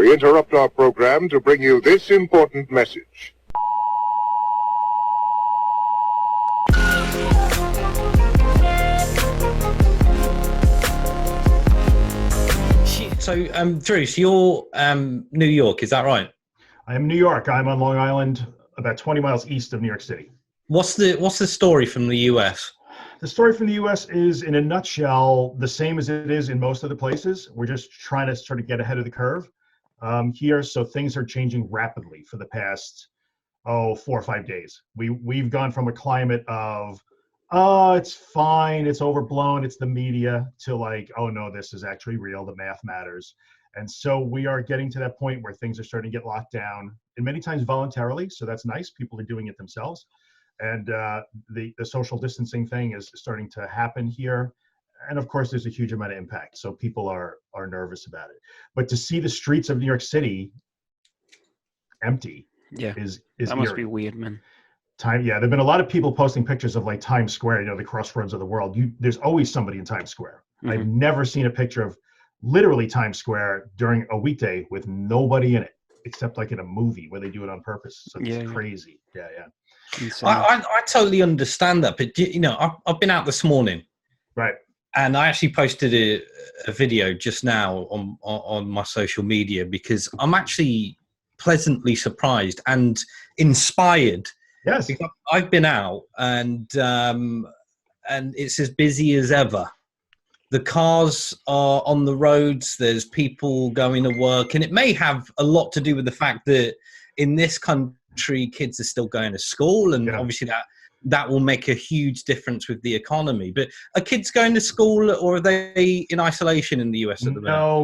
We interrupt our program to bring you this important message. So, Drew, so you're New York, is that right? I am New York. I'm on Long Island, about 20 miles east of New York City. What's the story from the US? The story from the US is, in a nutshell, the same as it is in most other places. We're just trying to sort of get ahead of the curve here. So things are changing rapidly for the past, 4 or 5 days. We've gone from a climate of, oh, it's fine, it's overblown, it's the media, to like, oh no, this is actually real, the math matters. And so we are getting to that point where things are starting to get locked down, and many times voluntarily, so that's nice. People are doing it themselves. And the social distancing thing is starting to happen here. And of course, there's a huge amount of impact, so people are nervous about it. But to see the streets of New York City empty is that must eerie. be weird, man. There've been a lot of people posting pictures of like Times Square, the crossroads of the world. There's always somebody in Times Square. Mm-hmm. I've never seen a picture of literally Times Square during a weekday with nobody in it, except like in a movie where they do it on purpose. So it's crazy. Yeah. I totally understand that, but I've been out this morning, right? And I actually posted a video just now on my social media because I'm actually pleasantly surprised and inspired. Yes, because I've been out and it's as busy as ever. The cars are on the roads. There's people going to work, and it may have a lot to do with the fact that in this country, kids are still going to school, and obviously that will make a huge difference with the economy. But are kids going to school, or are they in isolation in the US at the minute? No,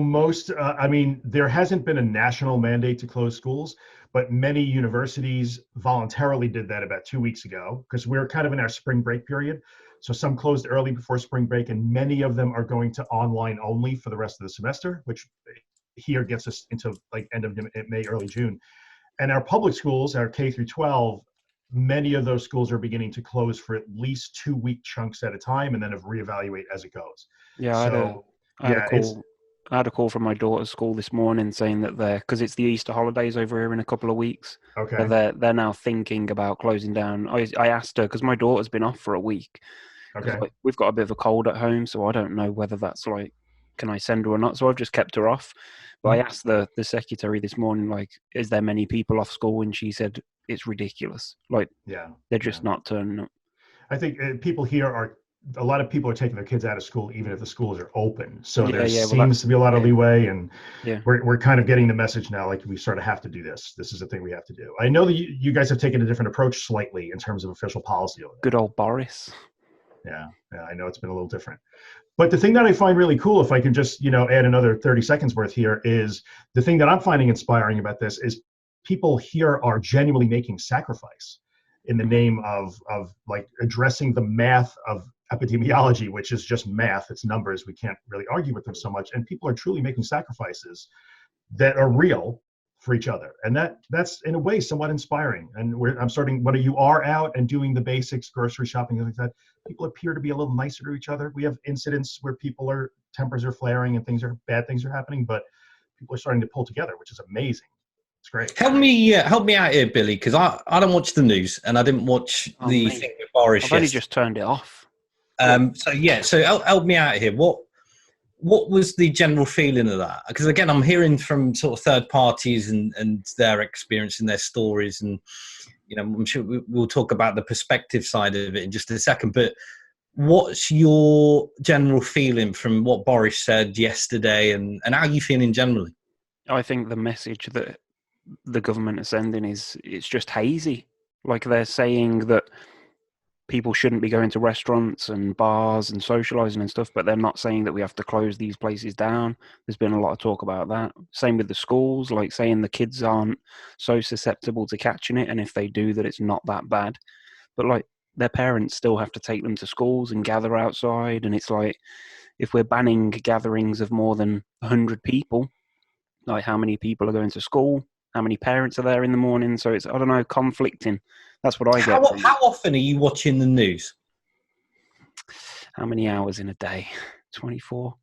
there hasn't been a national mandate to close schools, but many universities voluntarily did that about 2 weeks ago because we're kind of in our spring break period. So some closed early before spring break, and many of them are going to online only for the rest of the semester, which here gets us into like end of May, early June. And our public schools, our K through 12, many of those schools are beginning to close for at least 2-week chunks at a time, and then reevaluate as it goes. I had a call from my daughter's school this morning saying that because it's the Easter holidays over here in a couple of weeks. Okay. They're now thinking about closing down. I asked her because my daughter's been off for a week. Okay. We've got a bit of a cold at home, so I don't know whether that's like, can I send her or not? So I've just kept her off. But I asked the secretary this morning, like, is there many people off school? And she said it's ridiculous. Like, they're just not turning up. I think a lot of people are taking their kids out of school even if the schools are open. So there seems to be a lot of leeway, and we're kind of getting the message now, like we sort of have to do this. This is a thing we have to do. I know that you guys have taken a different approach slightly in terms of official policy over there. Good old Boris. Yeah, I know it's been a little different. But the thing that I find really cool, if I can just, add another 30 seconds worth here, is the thing that I'm finding inspiring about this is people here are genuinely making sacrifice in the name of like addressing the math of epidemiology, which is just math. It's numbers. We can't really argue with them so much. And people are truly making sacrifices that are real for each other. And that's in a way somewhat inspiring. And I'm starting, whether you are out and doing the basics, grocery shopping, and things like that, people appear to be a little nicer to each other. We have incidents where tempers are flaring and bad things are happening, but people are starting to pull together, which is amazing. It's great. Help me out here, Billy, because I don't watch the news and I didn't watch the thing with Boris. I've only just turned it off. So help me out here. What was the general feeling of that? Because again, I'm hearing from sort of third parties and their experience and their stories, and I'm sure we'll talk about the perspective side of it in just a second. But what's your general feeling from what Boris said yesterday, and how are you feeling generally? I think the message that the government is sending it's just hazy. Like they're saying that people shouldn't be going to restaurants and bars and socializing and stuff, but they're not saying that we have to close these places down. There's been a lot of talk about that. Same with the schools, like saying the kids aren't so susceptible to catching it, and if they do, that it's not that bad. But like their parents still have to take them to schools and gather outside, and it's like if we're banning gatherings of more than 100 people, like how many people are going to school? How many parents are there in the morning? So it's, I don't know, conflicting. That's what I get. How often are you watching the news? How many hours in a day? 24.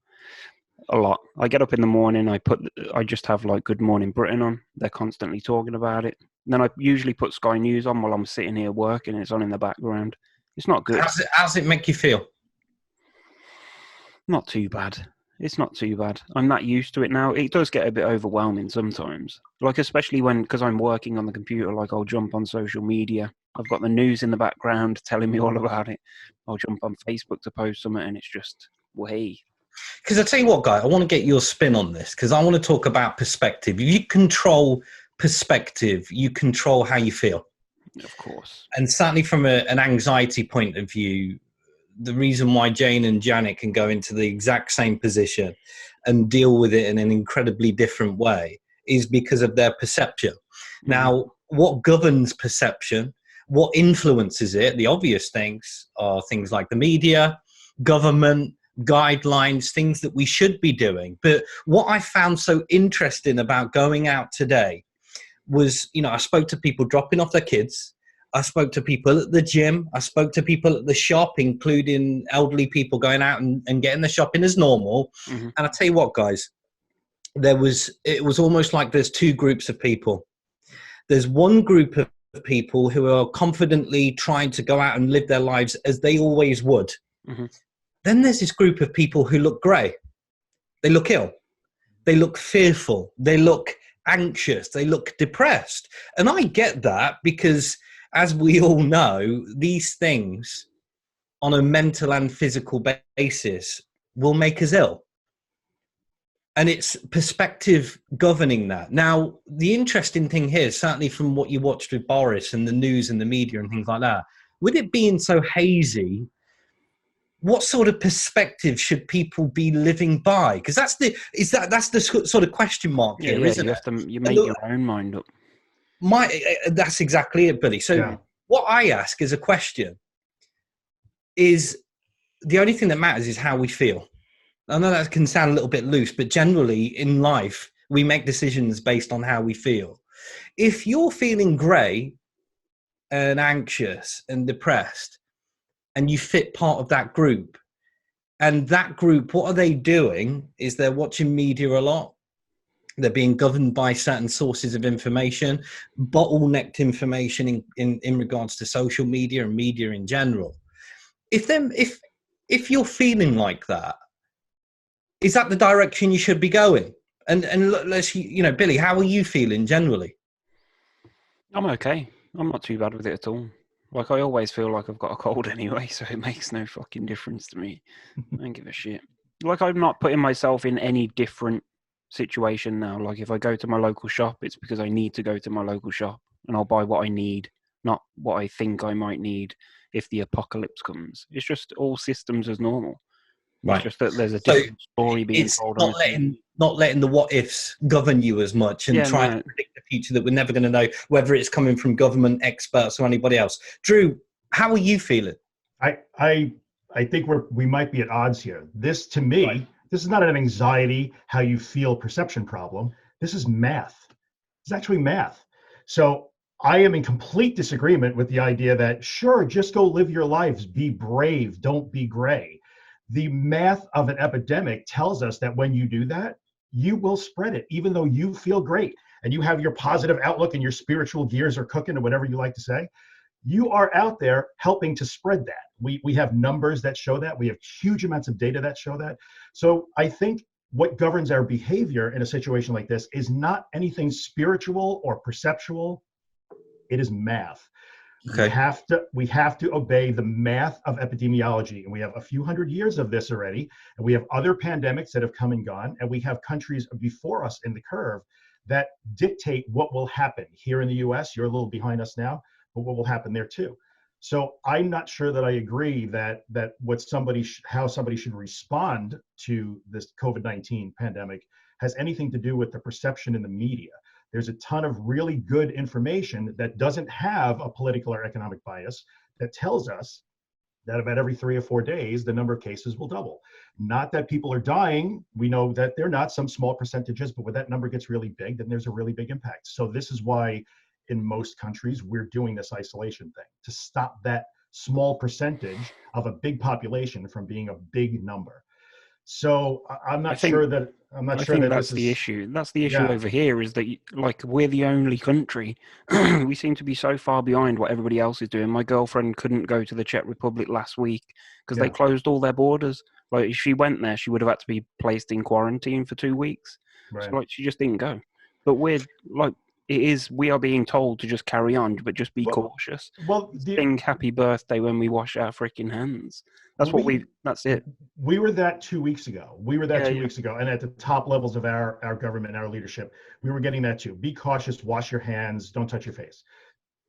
A lot. I get up in the morning. I just have like Good Morning Britain on. They're constantly talking about it. And then I usually put Sky News on while I'm sitting here working. It's on in the background. It's not good. How's it make you feel? Not too bad. It's not too bad. I'm not used to it now. It does get a bit overwhelming sometimes. Like, especially because I'm working on the computer, like I'll jump on social media. I've got the news in the background telling me all about it. I'll jump on Facebook to post something and it's just, way. Because I tell you what, Guy, I want to get your spin on this because I want to talk about perspective. If you control perspective, you control how you feel. Of course. And certainly from an anxiety point of view, the reason why Jane and Janet can go into the exact same position and deal with it in an incredibly different way is because of their perception. Mm-hmm. Now, what governs perception, what influences it, the obvious things are things like the media, government, guidelines, things that we should be doing. But what I found so interesting about going out today was, I spoke to people dropping off their kids. I spoke to people at the gym. I spoke to people at the shop, including elderly people going out and getting the shopping as normal. Mm-hmm. And I tell you what, guys, it was almost like there's two groups of people. There's one group of people who are confidently trying to go out and live their lives as they always would. Mm-hmm. Then there's this group of people who look grey. They look ill. They look fearful. They look anxious. They look depressed. And I get that because, as we all know, these things on a mental and physical basis will make us ill. And it's perspective governing that. Now, the interesting thing here, certainly from what you watched with Boris and the news and the media and things like that, with it being so hazy, what sort of perspective should people be living by? Because that's the sort of question mark here, isn't it? You make your own mind up. That's exactly it, Billy. So what I ask as a question is the only thing that matters is how we feel. I know that can sound a little bit loose, but generally in life, we make decisions based on how we feel. If you're feeling grey and anxious and depressed, and you fit part of that group, and that group, what are they doing is they're watching media a lot. They're being governed by certain sources of information, bottlenecked information in regards to social media and media in general. If you're feeling like that, is that the direction you should be going? And let's, Billy, how are you feeling generally? I'm okay. I'm not too bad with it at all. Like, I always feel like I've got a cold anyway, so it makes no fucking difference to me. I don't give a shit. Like, I'm not putting myself in any different situation now. Like, if I go to my local shop, it's because I need to go to my local shop, and I'll buy what I need, not what I think I might need if the apocalypse comes. It's just all systems as normal. Right. It's just that there's a different story being told. Not letting the what ifs govern you as much and trying to predict the future that we're never going to know, whether it's coming from government experts or anybody else. Drew, how are you feeling? I think we might be at odds here. This, to me, This is not an anxiety, how you feel perception problem. This is math. It's actually math. So I am in complete disagreement with the idea that, sure, just go live your lives, be brave, don't be gray. The math of an epidemic tells us that when you do that, you will spread it, even though you feel great and you have your positive outlook and your spiritual gears are cooking or whatever you like to say. You are out there helping to spread that. We have numbers that show that. We have huge amounts of data that show that. So I think what governs our behavior in a situation like this is not anything spiritual or perceptual. It is math. Okay. We have to obey the math of epidemiology, and we have a few hundred years of this already, and we have other pandemics that have come and gone, and we have countries before us in the curve that dictate what will happen. Here in the US, you're a little behind us now, but what will happen there too. So I'm not sure that I agree that how somebody should respond to this COVID-19 pandemic has anything to do with the perception in the media. There's a ton of really good information that doesn't have a political or economic bias that tells us that about every 3 or 4 days, the number of cases will double. Not that people are dying. We know that they're not, some small percentages, but when that number gets really big, then there's a really big impact. So this is why in most countries, we're doing this isolation thing to stop that small percentage of a big population from being a big number. So I'm I not think sure that I'm not I sure think that that's this the is. issue. That's the issue Yeah, over here is that, like, we're the only country. We seem to be so far behind what everybody else is doing. My girlfriend couldn't go to the Czech Republic last week because they yeah, closed all their borders. Like, if she went there, she would have had to be placed in quarantine for 2 weeks. right. So, like, she just didn't go. But we're like, we are being told to just carry on, but just be Well, cautious. well, Sing happy birthday when we wash our freaking hands. well, That's it. we were that 2 weeks ago. We were that Yeah, two yeah. weeks ago, and at the top levels of our government, our leadership, we were getting that too. Be cautious, wash your hands, don't touch your face.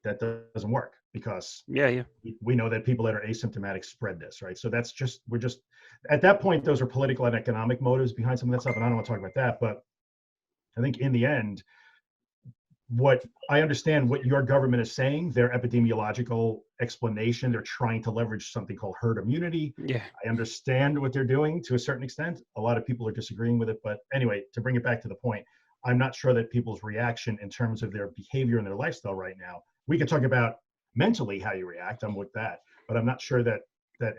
That doesn't work because Yeah, yeah. we know that people that are asymptomatic spread this, right? So that's just we're just at that point. Those are political and economic motives behind some of that stuff, and I don't want to talk about that. But I think in the end, what I understand what your government is saying, their epidemiological explanation, they're trying to leverage something called herd immunity. Yeah. I understand what they're doing to a certain extent. A lot of people are disagreeing with it, but anyway, to bring it back to the point, I'm not sure that people's reaction in terms of their behavior and their lifestyle right now, we can talk about mentally how you react, I'm with that, but I'm not sure that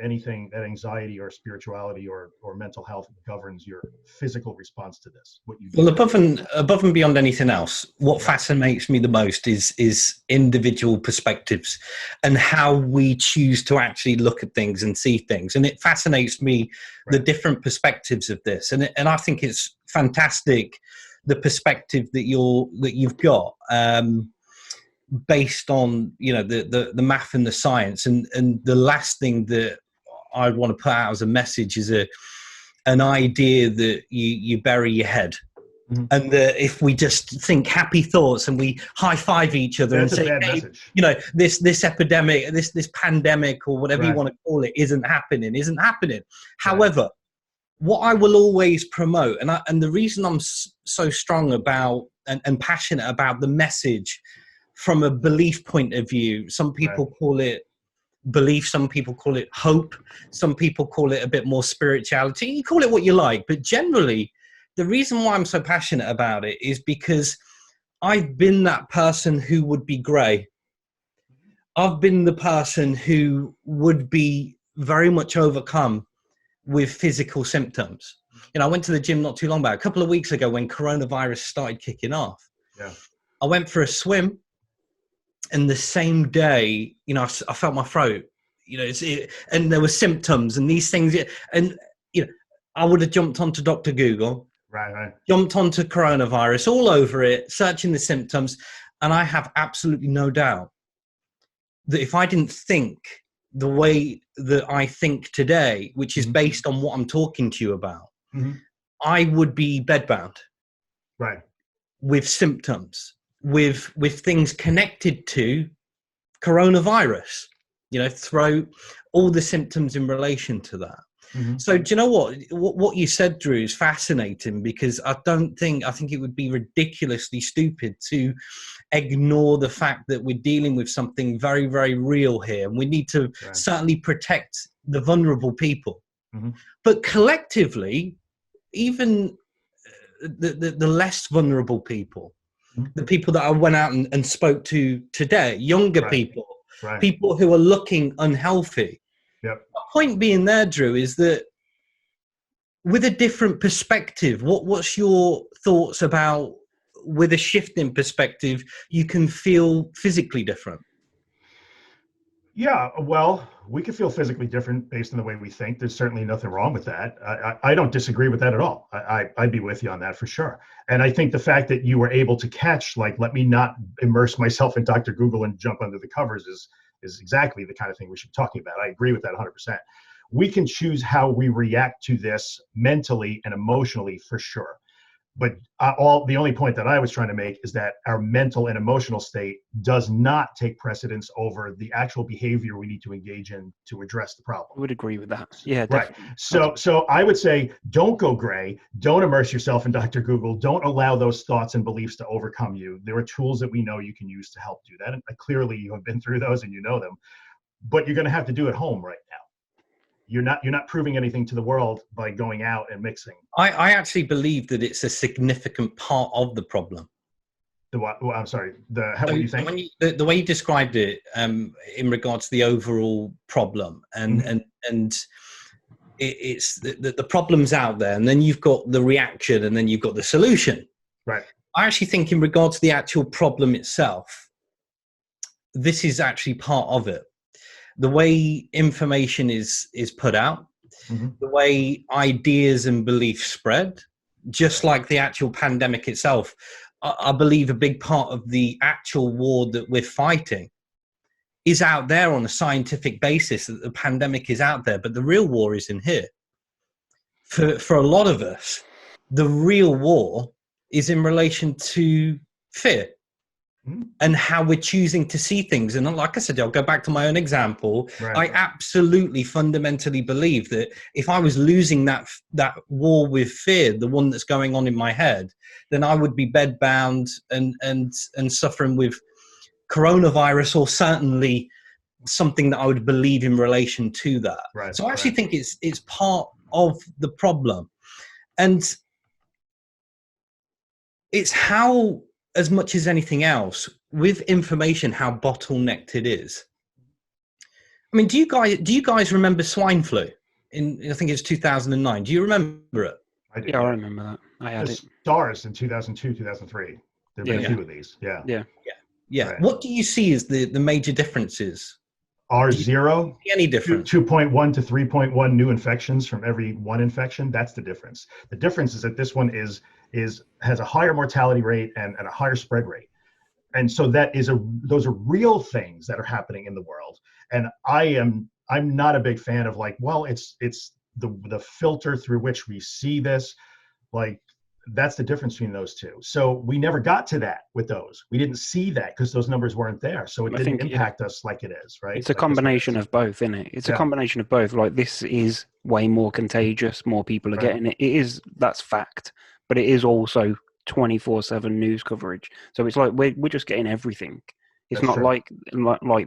anything, that anxiety or spirituality or mental health governs your physical response to this, what you do. Well, above and beyond anything else, what Right. fascinates me the most is individual perspectives and how we choose to actually look at things and see things. And it fascinates me the Right. different perspectives of this. And I think it's fantastic the perspective that you've got. Based on the math and the science, and the last thing that I'd want to put out as a message is an idea that you bury your head. Mhm. And that if we just think happy thoughts and we high five each other That's and a say, bad hey, message. this epidemic, this pandemic, or whatever you Right. want to call it, isn't happening. Right. However, what I will always promote, and the reason I'm so strong about and passionate about the message from a belief point of view, some people call it belief, some people call it hope, some people call it a bit more spirituality. You call it what you like, but generally, the reason why I'm so passionate about it is because I've been that person who would be grey. I've been the person who would be very much overcome with physical symptoms. I went to the gym not too long back, a couple of weeks ago when coronavirus started kicking off. Yeah. I went for a swim, and the same day, I felt my throat, and there were symptoms and these things. And, I would have jumped onto Dr. Google, Right. jumped onto coronavirus, all over it, searching the symptoms. And I have absolutely no doubt that if I didn't think the way that I think today, which is based on what I'm talking to you about, I would be bedbound. Right. With symptoms, with things connected to coronavirus, throat, all the symptoms in relation to that. So do you know what you said, Drew, is fascinating, because I think it would be ridiculously stupid to ignore the fact that we're dealing with something very, very real here, and we need to certainly protect the vulnerable people. But collectively, even the less vulnerable people, the people that I went out and spoke to today, younger people, people who are looking unhealthy. Yep. The point being there, Drew, is that with a different perspective, what's your thoughts about, with a shift in perspective, you can feel physically different? Yeah, well, we can feel physically different based on the way we think. There's certainly nothing wrong with that. I don't disagree with that at all. I'd be with you on that for sure. And I think the fact that you were able to catch, like, let me not immerse myself in Dr. Google and jump under the covers is exactly the kind of thing we should be talking about. I agree with that 100%. We can choose how we react to this mentally and emotionally for sure. But the only point that I was trying to make is that our mental and emotional state does not take precedence over the actual behavior we need to engage in to address the problem. I would agree with that. Yeah, right. Definitely. So I would say, don't go gray. Don't immerse yourself in Dr. Google. Don't allow those thoughts and beliefs to overcome you. There are tools that we know you can use to help do that. And clearly you have been through those and you know them, but you're going to have to do it at home right now. You're not proving anything to the world by going out and mixing. I actually believe that it's a significant part of the problem. I'm sorry. What do you think? The way you described it, in regards to the overall problem, and it's the problem's out there, and then you've got the reaction, and then you've got the solution. Right. I actually think in regards to the actual problem itself, this is actually part of it. The way information is put out, the way ideas and beliefs spread, just like the actual pandemic itself. I believe a big part of the actual war that we're fighting is out there on a scientific basis, that the pandemic is out there, but the real war is in here. For a lot of us, the real war is in relation to fear and how we're choosing to see things. And like I said, I'll go back to my own example. Right. I absolutely fundamentally believe that if I was losing that war with fear, the one that's going on in my head, then I would be bedbound and suffering with coronavirus, or certainly something that I would believe in relation to that. Right. So I actually think it's part of the problem. And it's how, as much as anything else, with information, how bottlenecked it is. I mean, do you guys remember swine flu? I think it's 2009. Do you remember it? I do. Yeah, I remember that. I had it. SARS in 2002, 2003. There have been a few of these. Yeah. Yeah. Right. What do you see as the major differences? R0, Any difference? 2.1 to 3.1 new infections from every one infection. That's the difference. The difference is that this one has a higher mortality rate and a higher spread rate. And so those are real things that are happening in the world. And I'm not a big fan of like, well, it's the filter through which we see this. Like, that's the difference between those two. So we never got to that with those. We didn't see that because those numbers weren't there. So it didn't impact us like it is, right? It's a combination of both, isn't it? It's a combination of both. Like, this is way more contagious. More people are getting it. That's fact. But it is also 24/7 news coverage. So it's like we're just getting everything. It's not like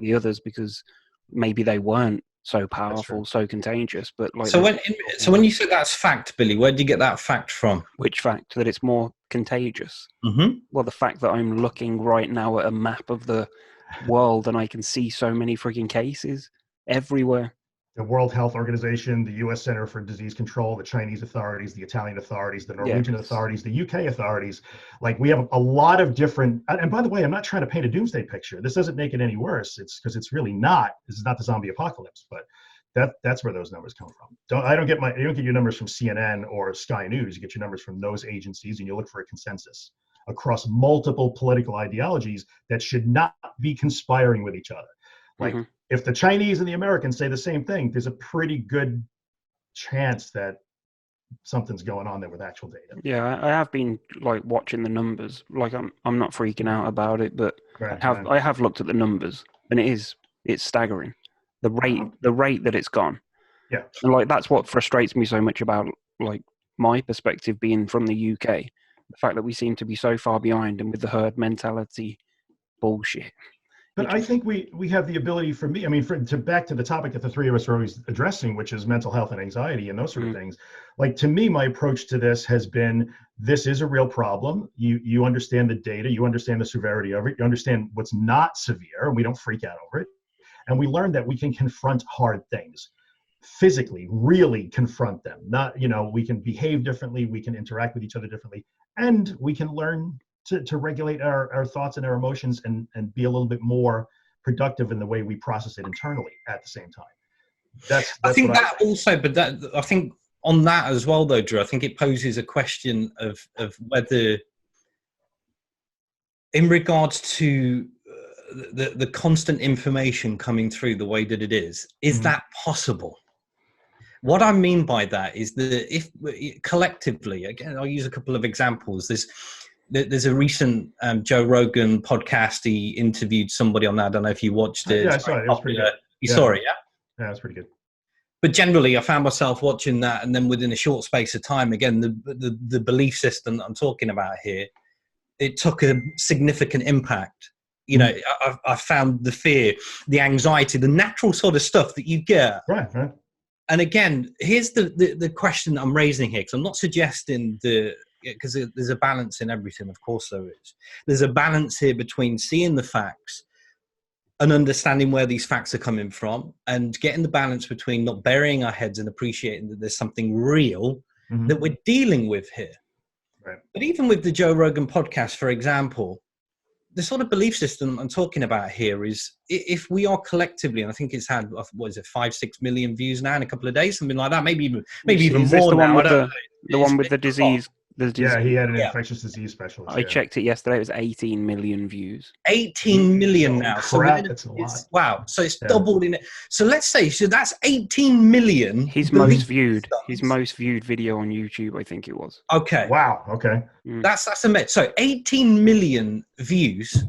the others, because maybe they weren't so powerful, so contagious. But like, so when you say that's fact, Billy, where did you get that fact from? Which fact? That it's more contagious? Mm-hmm. Well, the fact that I'm looking right now at a map of the world and I can see so many freaking cases everywhere. The World Health Organization, the U.S. Center for Disease Control, the Chinese authorities, the Italian authorities, the Norwegian authorities, the UK authorities. Like, we have a lot of different, and by the way, I'm not trying to paint a doomsday picture. This doesn't make it any worse. It's because it's really not. This is not the zombie apocalypse, but that's where those numbers come from. You don't get your numbers from CNN or Sky News. You get your numbers from those agencies, and you look for a consensus across multiple political ideologies that should not be conspiring with each other. Like, if the Chinese and the Americans say the same thing, there's a pretty good chance that something's going on there with actual data. Yeah, I have been like watching the numbers. Like, I'm not freaking out about it, but I have looked at the numbers, and it's staggering. The rate that it's gone. Yeah. And like, that's what frustrates me so much about like my perspective being from the UK. The fact that we seem to be so far behind, and with the herd mentality bullshit. But I think we have the ability, back to the topic that the three of us are always addressing, which is mental health and anxiety and those sort of things. Like, to me, my approach to this has been, this is a real problem. You understand the data, you understand the severity of it, you understand what's not severe, and we don't freak out over it. And we learn that we can confront hard things physically, really confront them. Not, we can behave differently, we can interact with each other differently, and we can learn to regulate our thoughts and our emotions and be a little bit more productive in the way we process it internally at the same time. I think I think on that as well, though, Drew, I think it poses a question of whether, in regards to the constant information coming through the way that it is that possible? What I mean by that is that if collectively, again, I'll use a couple of examples. There's a recent Joe Rogan podcast. He interviewed somebody on that. I don't know if you watched it. Yeah, I saw it. It was pretty good. You saw it, yeah? Yeah, it's pretty good. But generally, I found myself watching that, and then within a short space of time, again, the belief system that I'm talking about here, it took a significant impact. I found the fear, the anxiety, the natural sort of stuff that you get. Right. And again, here's the question I'm raising here, because I'm not suggesting because there's a balance in everything. Of course there is. There's a balance here between seeing the facts, and understanding where these facts are coming from and getting the balance between not burying our heads and appreciating that there's something real that we're dealing with here. Right. But even with the Joe Rogan podcast, for example, the sort of belief system I'm talking about here is if we are collectively, and I think it's had, what is it, 5-6 million views now in a couple of days, something like that, maybe even Is this more the one now. with I don't know. the one with the disease? The disease. Yeah, he had an Yeah. infectious disease specialist. I checked it yesterday. It was 18 million views. 18 million now. Crap, So that's a lot. wow. So it's Yeah. doubled in it. So let's say, so that's 18 million. His belief most viewed video on YouTube, I think it was. Okay. Wow. Okay. That's a myth. So 18 million views.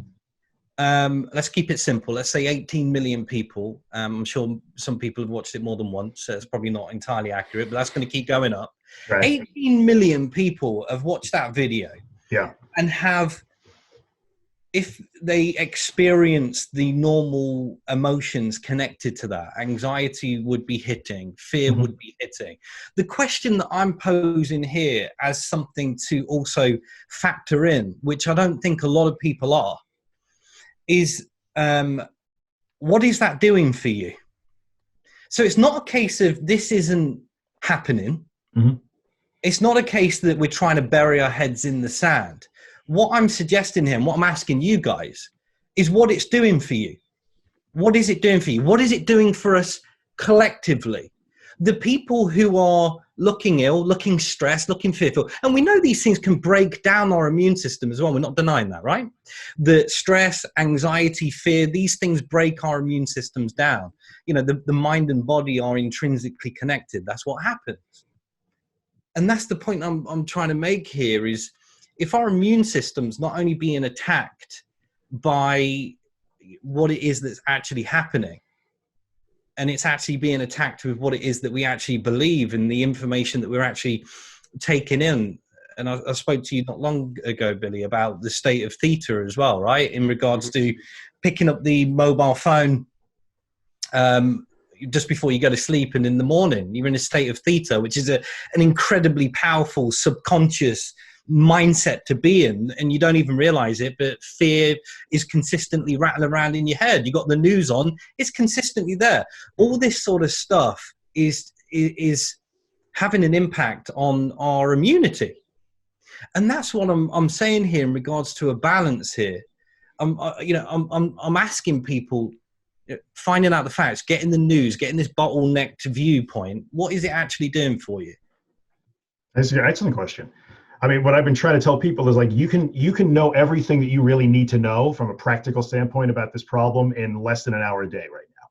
Let's keep it simple. Let's say 18 million people. I'm sure some people have watched it more than once, so it's probably not entirely accurate, but that's going to keep going up. Right. 18 million people have watched that video. Yeah. And have, if they experience the normal emotions connected to that, anxiety would be hitting, fear would be hitting. The question that I'm posing here as something to also factor in, which I don't think a lot of people are, is what is that doing for you? So it's not a case of this isn't happening. It's not a case that we're trying to bury our heads in the sand. What I'm suggesting here, and what I'm asking you guys, is what it's doing for you. What is it doing for you? What is it doing for us collectively? The people who are looking ill, looking stressed, looking fearful, and we know these things can break down our immune system as well. We're not denying that, right? The stress, anxiety, fear, these things break our immune systems down. You know, the mind and body are intrinsically connected. That's what happens. And that's the point I'm trying to make here is if our immune system's not only being attacked by what it is that's actually happening, and it's actually being attacked with what it is that we actually believe and the information that we're actually taking in. And I spoke to you not long ago, Billy, about the state of theta as well, right? In regards to picking up the mobile phone just before you go to sleep and in the morning, you're in a state of theta, which is an incredibly powerful subconscious mindset to be in, and you don't even realize it, but fear is consistently rattling around in your head. You got the news on, it's consistently there. All this sort of stuff is having an impact on our immunity. And that's what I'm saying here in regards to a balance here. I'm asking people, finding out the facts, getting the news, getting this bottlenecked viewpoint. What is it actually doing for you? That's an excellent question. I mean, what I've been trying to tell people is like, you can know everything that you really need to know from a practical standpoint about this problem in less than an hour a day right now.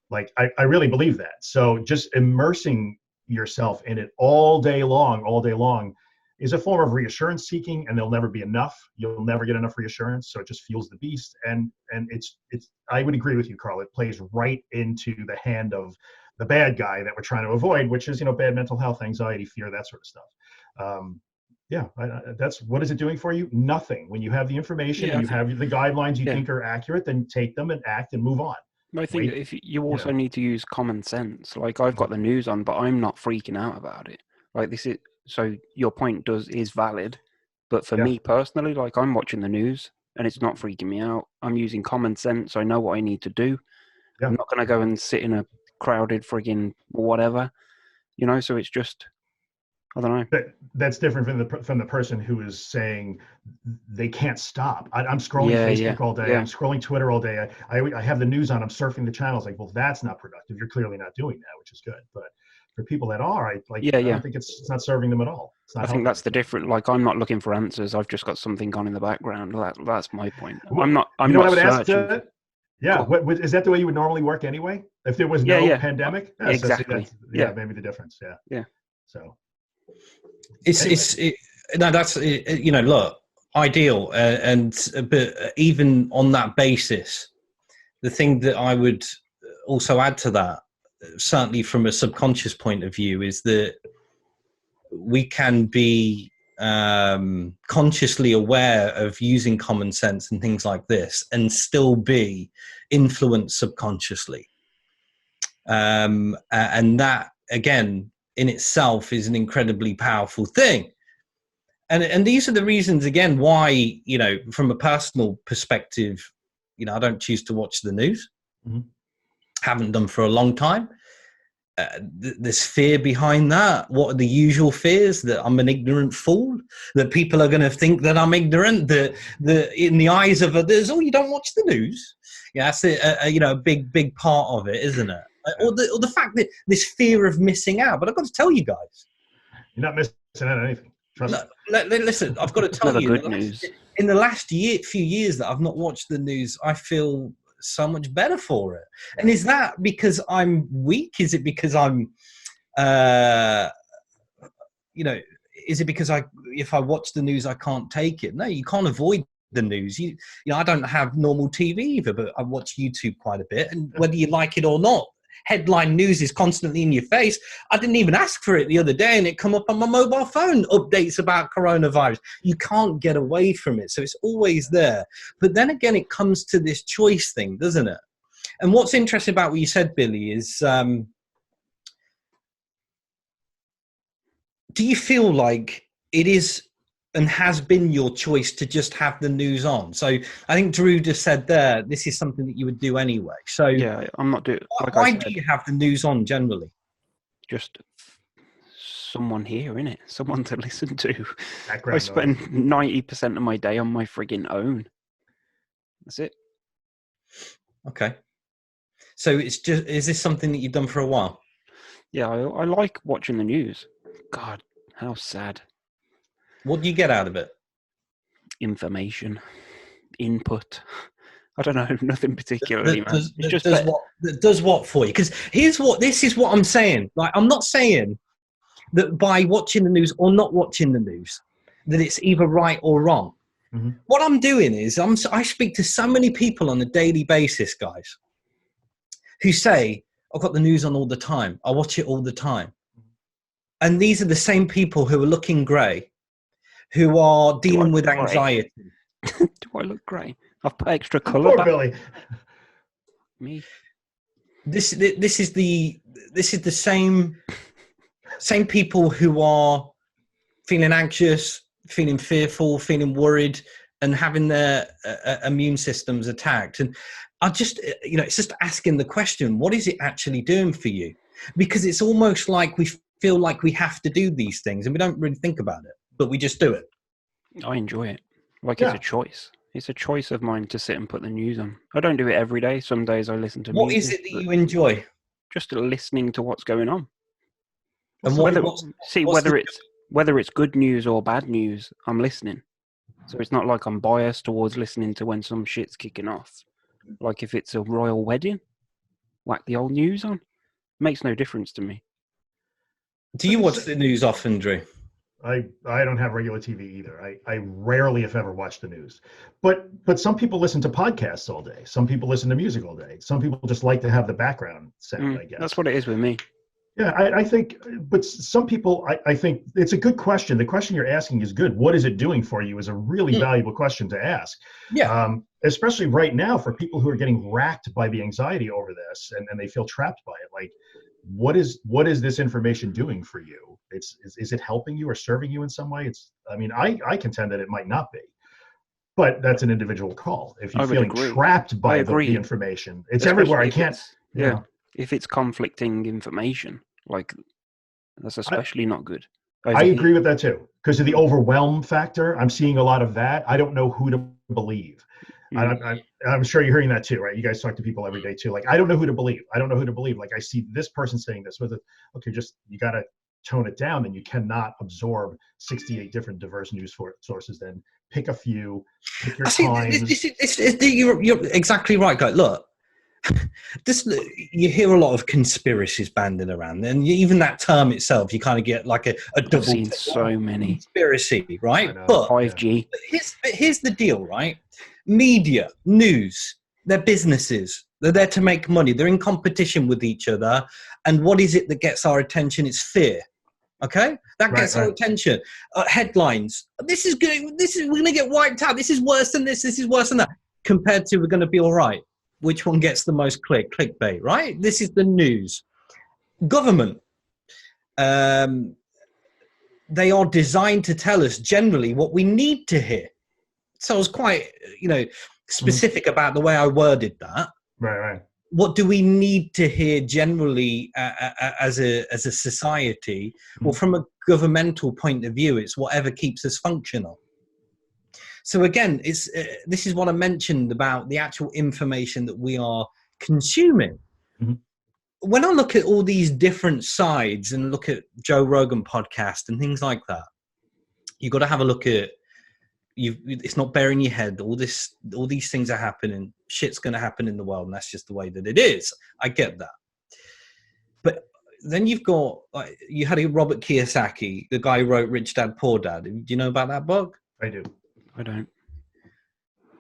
Like, I really believe that. So just immersing yourself in it all day long is a form of reassurance seeking, and there'll never be enough. You'll never get enough reassurance. So it just fuels the beast. And it's, I would agree with you, Carl. It plays right into the hand of the bad guy that we're trying to avoid, which is, bad mental health, anxiety, fear, that sort of stuff. That's what is it doing for you? Nothing. When you have the information and you have the guidelines you think are accurate, then take them and act and move on. I think if you also need to use common sense. Like, I've got the news on, but I'm not freaking out about it. Like, this is, so your point is valid, but for me personally, like, I'm watching the news and it's not freaking me out. I'm using common sense. I know what I need to do. I'm not going to go and sit in a crowded friggin' whatever, so it's just, I don't know. That's different from the person who is saying they can't stop. I'm scrolling Facebook all day. I'm scrolling Twitter all day. I have the news on. I'm surfing the channels. Like, well, that's not productive. You're clearly not doing that, which is good. But for people that are, I don't think it's not serving them at all. I think that's the difference. Like, I'm not looking for answers. I've just got something on in the background. That's my point. I'm not searching. What is that the way you would normally work anyway? If there was no pandemic? Exactly. Maybe the difference. So. Look, ideal, but even on that basis, the thing that I would also add to that, certainly from a subconscious point of view, is that we can be consciously aware of using common sense and things like this and still be influenced subconsciously, and that again in itself is an incredibly powerful thing. And these are the reasons, again, why, from a personal perspective, You know, I don't choose to watch the news. Mhm. Haven't done for a long time. There's fear behind that. What are the usual fears? That I'm an ignorant fool, that people are going to think that I'm ignorant, that in the eyes of others, oh, you don't watch the news. Yeah, that's a big part of it, isn't it? Or the fact that this fear of missing out. But I've got to tell you guys, You're not missing out on anything. Trust me. listen, I've got to tell Never you, good news. in the last few years that I've not watched the news, I feel so much better for it. And is that because I'm weak? Is it because I'm, is it because if I watch the news, I can't take it? No, you can't avoid the news. I don't have normal TV either, but I watch YouTube quite a bit. And whether you like it or not, headline news is constantly in your face. I didn't even ask for it the other day, and it come up on my mobile phone, updates about coronavirus. You can't get away from it, so it's always there. But then again, it comes to this choice thing, doesn't it? And what's interesting about what you said, Billy, is do you feel like it is and has been your choice to just have the news on? So I think Drew just said there, this is something that you would do anyway. So Yeah, I'm not doing. Like why I said, do you have the news on generally? just someone here, innit? Someone to listen to. Background I spend 90% of my day on my friggin' own. That's it. Okay. So is this something that you've done for a while? Yeah, I like watching the news. God, how sad. What do you get out of it? Information, input. I don't know, nothing particularly, man. It's just that does what for you? Because this is what I'm saying. Like, I'm not saying that by watching the news or not watching the news, that it's either right or wrong. Mm-hmm. What I'm doing is I speak to so many people on a daily basis, guys, who say, I've got the news on all the time. I watch it all the time. And these are the same people who are looking grey, who are dealing with anxiety. Do I look grey? I've put extra colour Poor back. Billy. Me. This is the same people who are feeling anxious, feeling fearful, feeling worried, and having their immune systems attacked. And I just, it's just asking the question, what is it actually doing for you? Because it's almost like we feel like we have to do these things, and we don't really think about it, but we just do it. I enjoy it. Like, Yeah. it's a choice. It's a choice of mine to sit and put the news on. I don't do it every day. Some days I listen to What music. is it that you enjoy? Just listening to what's going on. And whether what's it's good news or bad news, I'm listening. So it's not like I'm biased towards listening to when some shit's kicking off. Like if it's a royal wedding, whack the old news on. Makes no difference to me. Do you watch the news often, Drew? I don't have regular TV either. I rarely, if ever, watch the news. But some people listen to podcasts all day. Some people listen to music all day. Some people just like to have the background sound, I guess. That's what it is with me. Yeah, I think, but some people, I think it's a good question. The question you're asking is good. What is it doing for you is a really valuable question to ask. Yeah. Especially right now for people who are getting racked by the anxiety over this and they feel trapped by it. Like, what is this information doing for you? Is it helping you or serving you in some way? I contend that it might not be, but that's an individual call. If you're feeling trapped by the information, it's everywhere. I can't. Yeah. If it's conflicting information, like, that's especially not good. I agree with that too, because of the overwhelm factor. I'm seeing a lot of that. I don't know who to believe. I'm sure you're hearing that too, right? You guys talk to people every day too. Like, I don't know who to believe. I don't know who to believe. Like, I see this person saying this. Okay, just, you got to tone it down. Then you cannot absorb 68 different diverse news sources. Then pick a few, pick your times. You're exactly right, guys. Look, you hear a lot of conspiracies banding around, and even that term itself, you kind of get like a double. I've seen so many conspiracy, right? But 5G. Here's the deal, right? Media, news, they're businesses. They're there to make money. They're in competition with each other. And what is it that gets our attention? It's fear. Okay, that gets our attention. Headlines. This is good. We're going to get wiped out. This is worse than this. This is worse than that. Compared to, we're going to be all right. Which one gets the most clickbait, right? This is the news. Government. They are designed to tell us generally what we need to hear. So I was quite, specific about the way I worded that. Right. What do we need to hear generally as a society? Well, from a governmental point of view, it's whatever keeps us functional. So again, this is what I mentioned about the actual information that we are consuming. Mm-hmm. When I look at all these different sides and look at Joe Rogan podcast and things like that, you've got to have a look at it's not burying your head. All these things are happening. Shit's going to happen in the world, and that's just the way that it is. I get that. But then you've got, like, you had Robert Kiyosaki, the guy who wrote Rich Dad, Poor Dad. Do you know about that book? I do. I don't.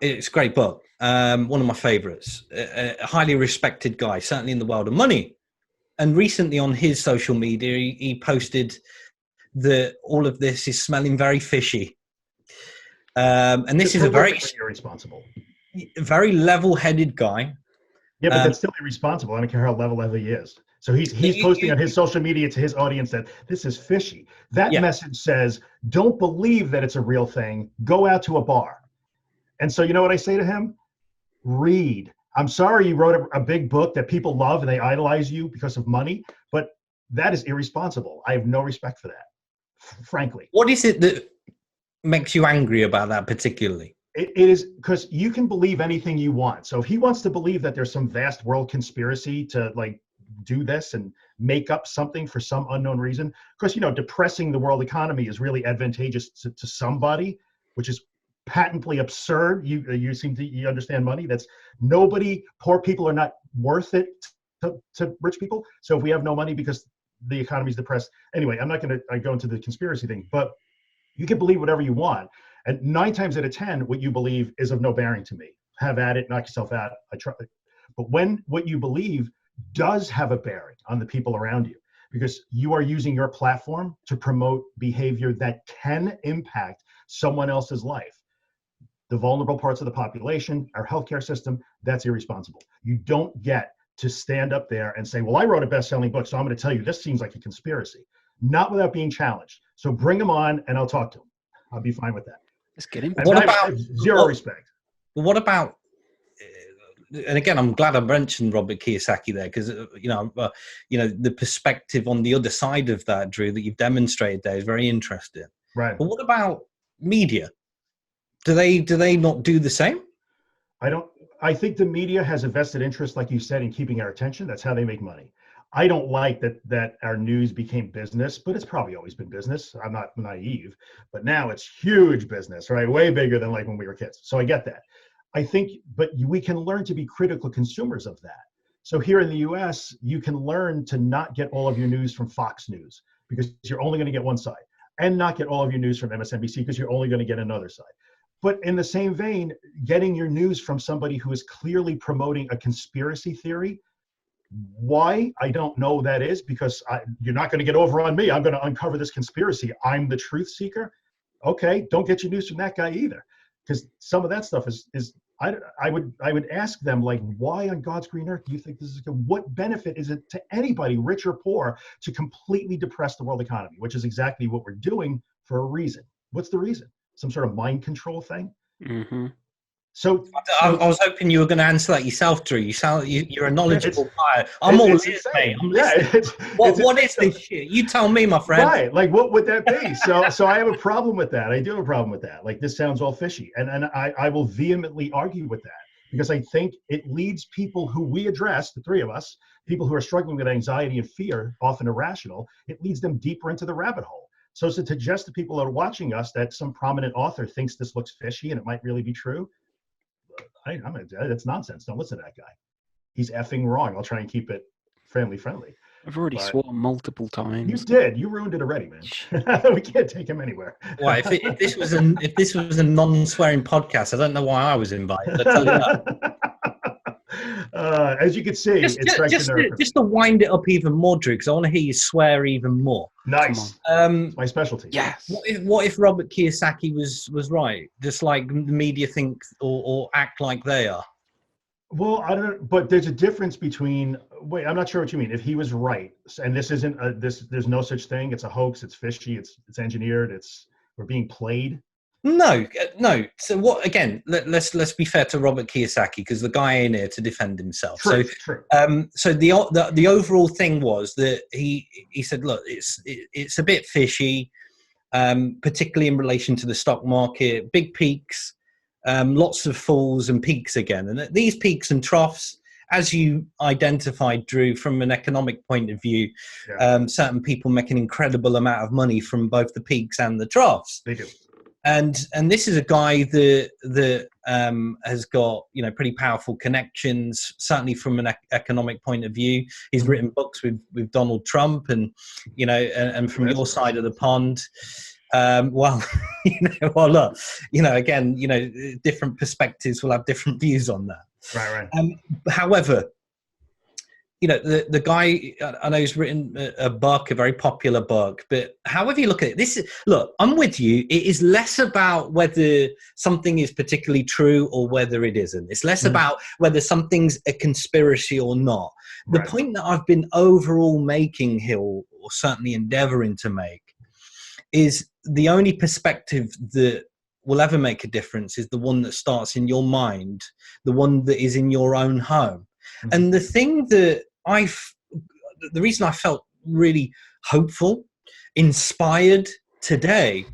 It's a great book. One of my favorites. A highly respected guy, certainly in the world of money. And recently on his social media, he posted that all of this is smelling very fishy. And this is a very irresponsible, very level-headed guy. Yeah, but that's still irresponsible. I don't care how level he is. So he's posting on his social media to his audience that this is fishy. That message says, don't believe that it's a real thing. Go out to a bar. And so you know what I say to him? Read. I'm sorry you wrote a big book that people love and they idolize you because of money, but that is irresponsible. I have no respect for that, frankly. What is it that makes you angry about that particularly? It is because you can believe anything you want. So if he wants to believe that there's some vast world conspiracy to like do this and make up something for some unknown reason, because, you know, depressing the world economy is really advantageous to somebody, which is patently absurd. You seem to you understand money. That's nobody. Poor people are not worth it to rich people. So if we have no money because the economy is depressed, anyway, I'm not going to go into the conspiracy thing, but you can believe whatever you want. And 9 times out of 10, what you believe is of no bearing to me. Have at it, knock yourself out. I try. But when what you believe does have a bearing on the people around you, because you are using your platform to promote behavior that can impact someone else's life, the vulnerable parts of the population, our healthcare system, that's irresponsible. You don't get to stand up there and say, well, I wrote a best-selling book, so I'm going to tell you this seems like a conspiracy. Not without being challenged. So bring him on and I'll talk to him. I'll be fine with that. Let's get him. What about zero respect? What about, and again, I'm glad I mentioned Robert Kiyosaki there, because you know, the perspective on the other side of that, Drew, that you've demonstrated there is very interesting. Right. But what about media? Do they not do the same? I think the media has a vested interest, like you said, in keeping our attention. That's how they make money. I don't like that our news became business, but it's probably always been business. I'm not naive, but now it's huge business, right? Way bigger than like when we were kids. So I get that. I think, but we can learn to be critical consumers of that. So here in the US, you can learn to not get all of your news from Fox News because you're only going to get one side, and not get all of your news from MSNBC because you're only going to get another side. But in the same vein, getting your news from somebody who is clearly promoting a conspiracy theory, why? I don't know that is, because you're not going to get over on me. I'm going to uncover this conspiracy. I'm the truth seeker. Okay, don't get your news from that guy either, because some of that stuff is I would ask them, like, why on God's green earth do you think this is good? What benefit is it to anybody, rich or poor, to completely depress the world economy, which is exactly what we're doing for a reason. What's the reason? Some sort of mind control thing? Mm-hmm. So I was hoping you were going to answer that yourself, Drew. You're a knowledgeable guy. I'm all ears, mate. I'm listening. What is this shit? You tell me, my friend. Right. Like, what would that be? So I have a problem with that. I do have a problem with that. Like, this sounds all fishy. And I will vehemently argue with that, because I think it leads people who we address, the three of us, people who are struggling with anxiety and fear, often irrational, it leads them deeper into the rabbit hole. So to suggest to people that are watching us that some prominent author thinks this looks fishy and it might really be true, that's nonsense. Don't listen to that guy. He's effing wrong. I'll try and keep it family friendly. I've already sworn multiple times. You did. You ruined it already, man. We can't take him anywhere. Why? If this was a non-swearing podcast, I don't know why I was invited. I tell you that. As you can see, just to wind it up even more, Drew, because I want to hear you swear even more. Nice. It's my specialty. Yes. What if Robert Kiyosaki was right? Just like the media think or act like they are. Well, I don't know, but there's a difference between. Wait, I'm not sure what you mean. If he was right, and this isn't there's no such thing. It's a hoax. It's fishy. It's engineered. We're being played. No. So what? Again, let's be fair to Robert Kiyosaki, because the guy ain't here to defend himself. True. So the overall thing was that he said, look, it's a bit fishy, particularly in relation to the stock market. Big peaks, lots of falls and peaks again, and these peaks and troughs, as you identified, Drew, from an economic point of view, certain people make an incredible amount of money from both the peaks and the troughs. They do. And this is a guy that has got, you know, pretty powerful connections, certainly from an economic point of view. He's written books with Donald Trump, and, you know, and from your side of the pond. Well, look, you know, again, you know, different perspectives will have different views on that. Right. However, you know, the guy, I know he's written a book, a very popular book, but however you look at it, look, I'm with you. It is less about whether something is particularly true or whether it isn't. It's less about whether something's a conspiracy or not. The point that I've been overall making here, or certainly endeavoring to make, is the only perspective that will ever make a difference is the one that starts in your mind, the one that is in your own home. And the thing that the reason I felt really hopeful, inspired today,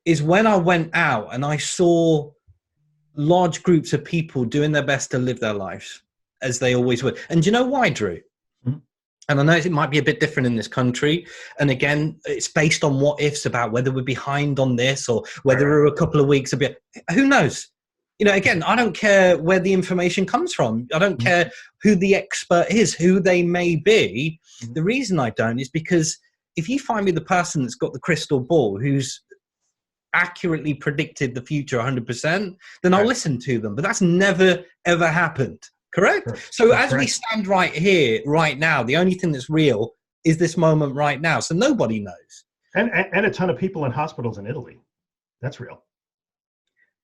is when I went out and I saw large groups of people doing their best to live their lives as they always would. And do you know why, Drew? And I know it might be a bit different in this country. And again, it's based on what ifs about whether we're behind on this or whether we're a couple of weeks a bit. Who knows? You know, again, I don't care where the information comes from. I don't care who the expert is, who they may be. The reason I don't is because if you find me the person that's got the crystal ball, who's accurately predicted the future 100%, then I'll listen to them. But that's never, ever happened. Correct? So as we stand right here, right now, the only thing that's real is this moment right now. So nobody knows. And a ton of people in hospitals in Italy. That's real.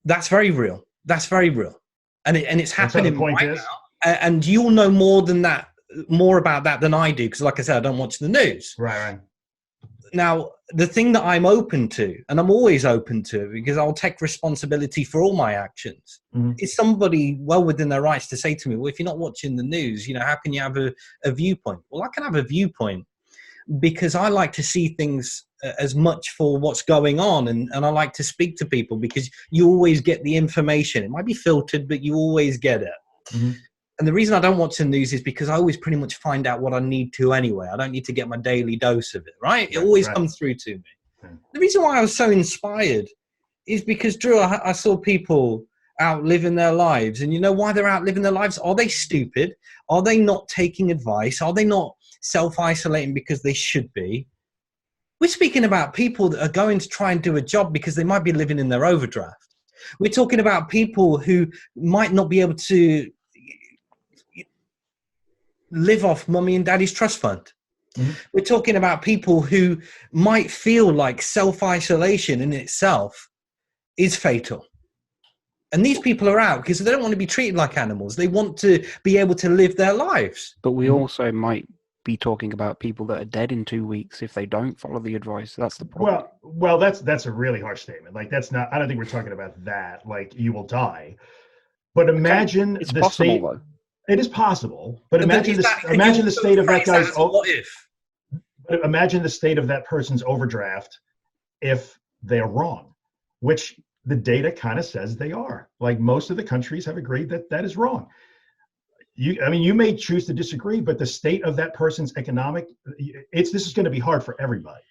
That's very real. That's very real. And it's happening right now. And you'll know more about that than I do, because like I said, I don't watch the news. Right. Now, the thing that I'm open to, and I'm always open to, because I'll take responsibility for all my actions, is somebody well within their rights to say to me, well, if you're not watching the news, you know, how can you have a viewpoint? Well, I can have a viewpoint because I like to see things as much for what's going on, and I like to speak to people because you always get the information. It might be filtered, but you always get it. And the reason I don't watch the news is because I always pretty much find out what I need to anyway. I don't need to get my daily dose of it, right? It always comes through to me. The reason why I was so inspired is because, Drew, I saw people out living their lives. And you know why they're out living their lives? Are they stupid? Are they not taking advice? Are they not self-isolating because they should be? We're speaking about people that are going to try and do a job because they might be living in their overdraft. We're talking about people who might not be able to live off mummy and daddy's trust fund. We're talking about people who might feel like self-isolation in itself is fatal. And these people are out because they don't want to be treated like animals. They want to be able to live their lives. But we also might be talking about people that are dead in 2 weeks if they don't follow the advice. That's the problem. Well, that's a really harsh statement. Like, that's not, I don't think we're talking about that. Like, you will die. But imagine it's the possible, state. though. It is possible, but imagine the state of that guy's. What if? But imagine the state of that person's overdraft if they're wrong, which the data kind of says they are. Like, most of the countries have agreed that that is wrong. You may choose to disagree, but the state of that person's economic, this is going to be hard for everybody.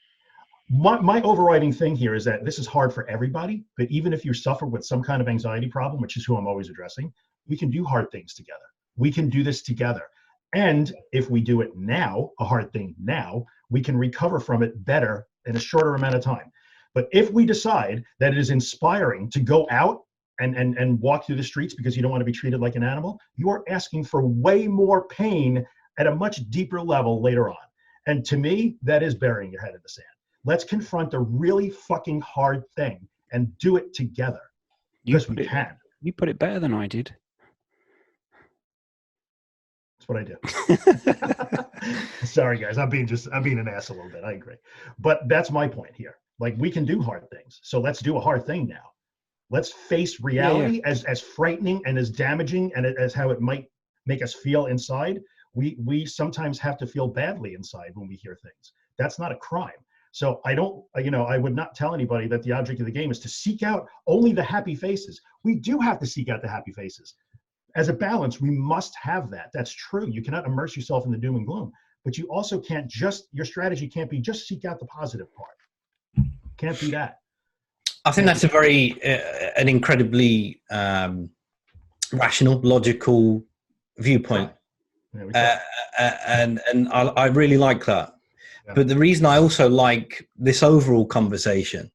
My overriding thing here is that this is hard for everybody, but even if you suffer with some kind of anxiety problem, which is who I'm always addressing, we can do hard things together. We can do this together. And if we do it now, a hard thing now, we can recover from it better in a shorter amount of time. But if we decide that it is inspiring to go out and walk through the streets because you don't want to be treated like an animal, you are asking for way more pain at a much deeper level later on. And to me, that is burying your head in the sand. Let's confront a really fucking hard thing and do it together. Because we can. You put it better than I did. That's what I do. Sorry, guys. I'm being an ass a little bit. I agree. But that's my point here. Like, we can do hard things. So let's do a hard thing now. Let's face reality as frightening and as damaging and as how it might make us feel inside. We sometimes have to feel badly inside when we hear things. That's not a crime. So I don't, I would not tell anybody that the object of the game is to seek out only the happy faces. We do have to seek out the happy faces. As a balance, we must have that. That's true. You cannot immerse yourself in the doom and gloom, but you also can't your strategy can't be just seek out the positive part. Can't be that. I think that's a very, an incredibly rational, logical viewpoint. And I really like that. Yeah. But the reason I also like this overall conversation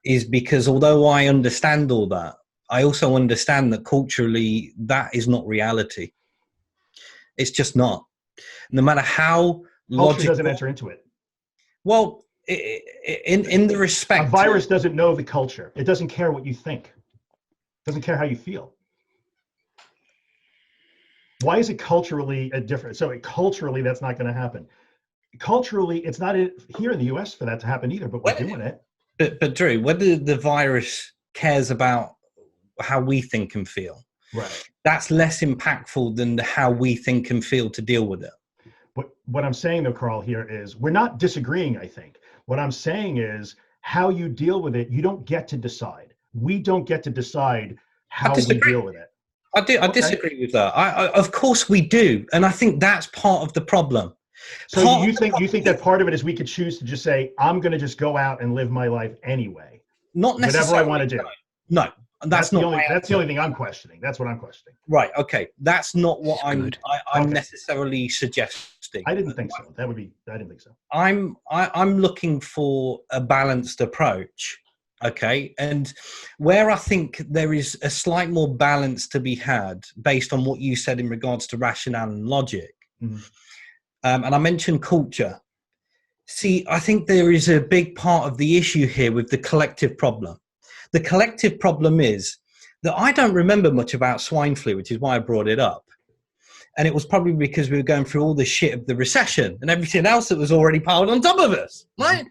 is because although I understand all that, I also understand that culturally that is not reality. It's just not. No matter how culture doesn't enter into it. Well, in the respect, a virus doesn't know the culture. It doesn't care what you think. It doesn't care how you feel. Why is it culturally a different? So culturally, that's not going to happen. Culturally, it's not here in the U.S. for that to happen either. But we're doing it. But Drew, whether the virus cares about how we think and feel, right? That's less impactful than how we think and feel to deal with it. What I'm saying though, Carl, here is we're not disagreeing. I think what I'm saying is how you deal with it. You don't get to decide. We don't get to decide how we deal with it. I disagree with that. I of course we do, and I think that's part of the problem. So you think that part of it is we could choose to just say, I'm going to just go out and live my life anyway. Not necessarily. Whatever I want to do. No, that's not the only thing I'm questioning. That's what I'm questioning. Right. Okay. That's not what I'm necessarily suggesting. I didn't think so. I didn't think so. I'm looking for a balanced approach. Okay. And where I think there is a slight more balance to be had based on what you said in regards to rationale and logic. Mm-hmm. And I mentioned culture. See, I think there is a big part of the issue here with the collective problem. The collective problem is that I don't remember much about swine flu, which is why I brought it up. And it was probably because we were going through all the shit of the recession and everything else that was already piled on top of us, right?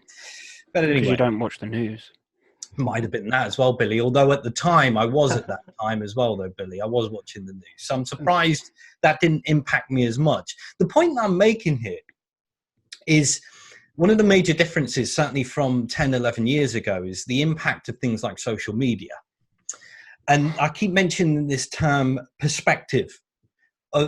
But anyway. Because you don't watch the news. Might have been that as well, Billy. Although at the time, I was at that time as well, though, Billy. I was watching the news. So I'm surprised that didn't impact me as much. The point that I'm making here is one of the major differences, certainly from 10, 11 years ago, is the impact of things like social media. And I keep mentioning this term perspective,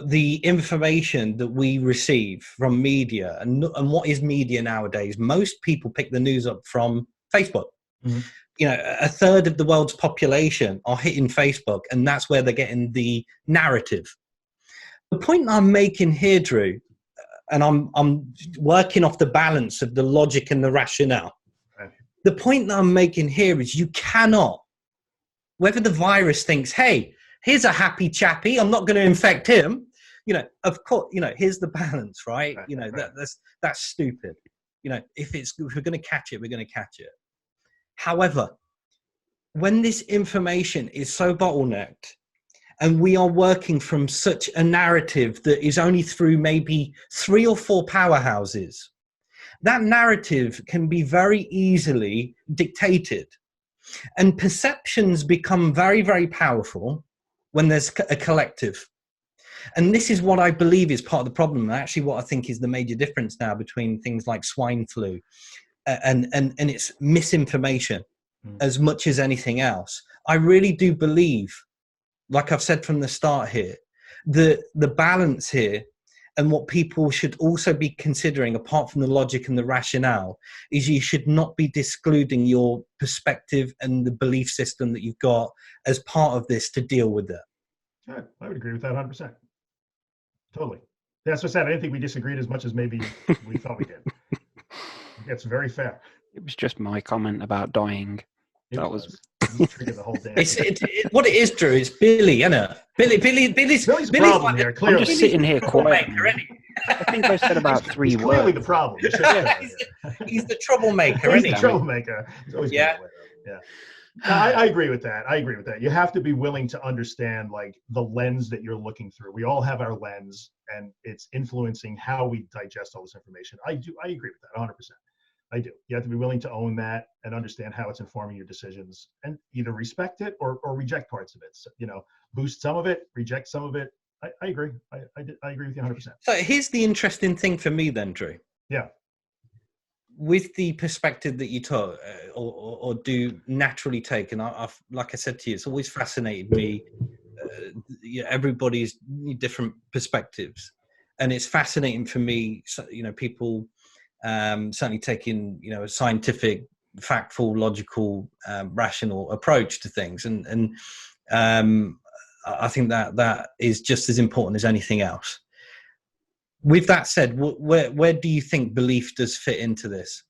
the information that we receive from media. And what is media nowadays? Most people pick the news up from Facebook. Mm-hmm. You know, a third of the world's population are hitting Facebook, and that's where they're getting the narrative. The point I'm making here, Drew, and I'm working off the balance of the logic and the rationale. Right. The point that I'm making here is you cannot, whether the virus thinks, hey, here's a happy chappy, I'm not going to infect him. You know, of course, you know, here's the balance, right? You know, that's stupid. You know, if we're going to catch it, we're going to catch it. However, when this information is so bottlenecked and we are working from such a narrative that is only through maybe 3 or 4 powerhouses, that narrative can be very easily dictated. And perceptions become very, very powerful when there's a collective. And this is what I believe is part of the problem, and actually what I think is the major difference now between things like swine flu and it's misinformation as much as anything else. I really do believe, like I've said from the start here, the balance here and what people should also be considering, apart from the logic and the rationale, is you should not be excluding your perspective and the belief system that you've got as part of this to deal with it. Yeah, I would agree with that 100%. Totally. That's what I said. I didn't think we disagreed as much as maybe we thought we did. It's very fair. It was just my comment about dying. That was triggered the whole damn. What it is, Drew, it's Billy, isn't it? Billy's the problem here. Clearly, I'm just sitting here quiet. I think I said about 3 words. Clearly, the problem. He's the troublemaker, isn't he? He's the troublemaker. He's always yeah. No, I agree with that. You have to be willing to understand like the lens that you're looking through. We all have our lens, and it's influencing how we digest all this information. I agree with that 100%. I do. You have to be willing to own that and understand how it's informing your decisions, and either respect it or reject parts of it. So, boost some of it, reject some of it. I agree. I agree with you 100%. So here's the interesting thing for me then, Drew. Yeah. With the perspective that you took or do naturally take, and I've, like I said to you, it's always fascinated me, everybody's different perspectives. And it's fascinating for me, people certainly taking, a scientific, factful, logical, rational approach to things. And I think that is just as important as anything else. With that said, where do you think belief does fit into this?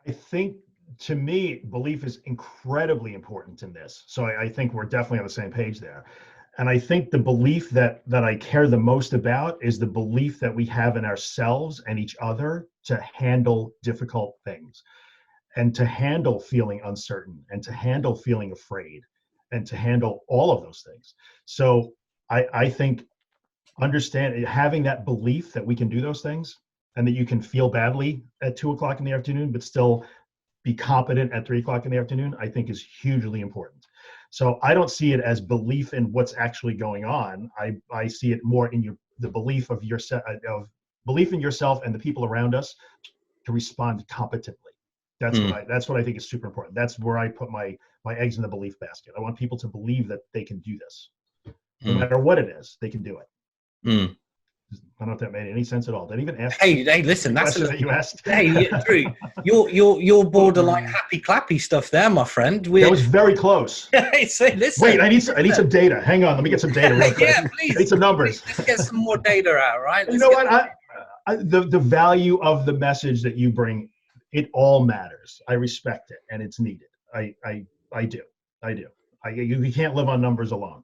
I think, to me, belief is incredibly important in this. So I think we're definitely on the same page there. And I think the belief that I care the most about is the belief that we have in ourselves and each other to handle difficult things, and to handle feeling uncertain, and to handle feeling afraid, and to handle all of those things. So I think having that belief that we can do those things, and that you can feel badly at 2 o'clock in the afternoon, but still be competent at 3 o'clock in the afternoon, I think is hugely important. So I don't see it as belief in what's actually going on. I see it more in the belief of belief in yourself and the people around us to respond competently. That's what I think is super important. That's where I put my eggs in the belief basket. I want people to believe that they can do this, no matter what it is. They can do it. I don't know if that made any sense at all. Did I even ask? Hey, listen, that's that you asked. Hey, Drew, you're borderline happy clappy stuff there, my friend. That was very close. Listen. Wait, I need some data. Hang on, let me get some data real quick. Yeah, please. I need some numbers. Let's get some more data out, right? You know what? The value of the message that you bring, it all matters. I respect it, and it's needed. I do. You can't live on numbers alone.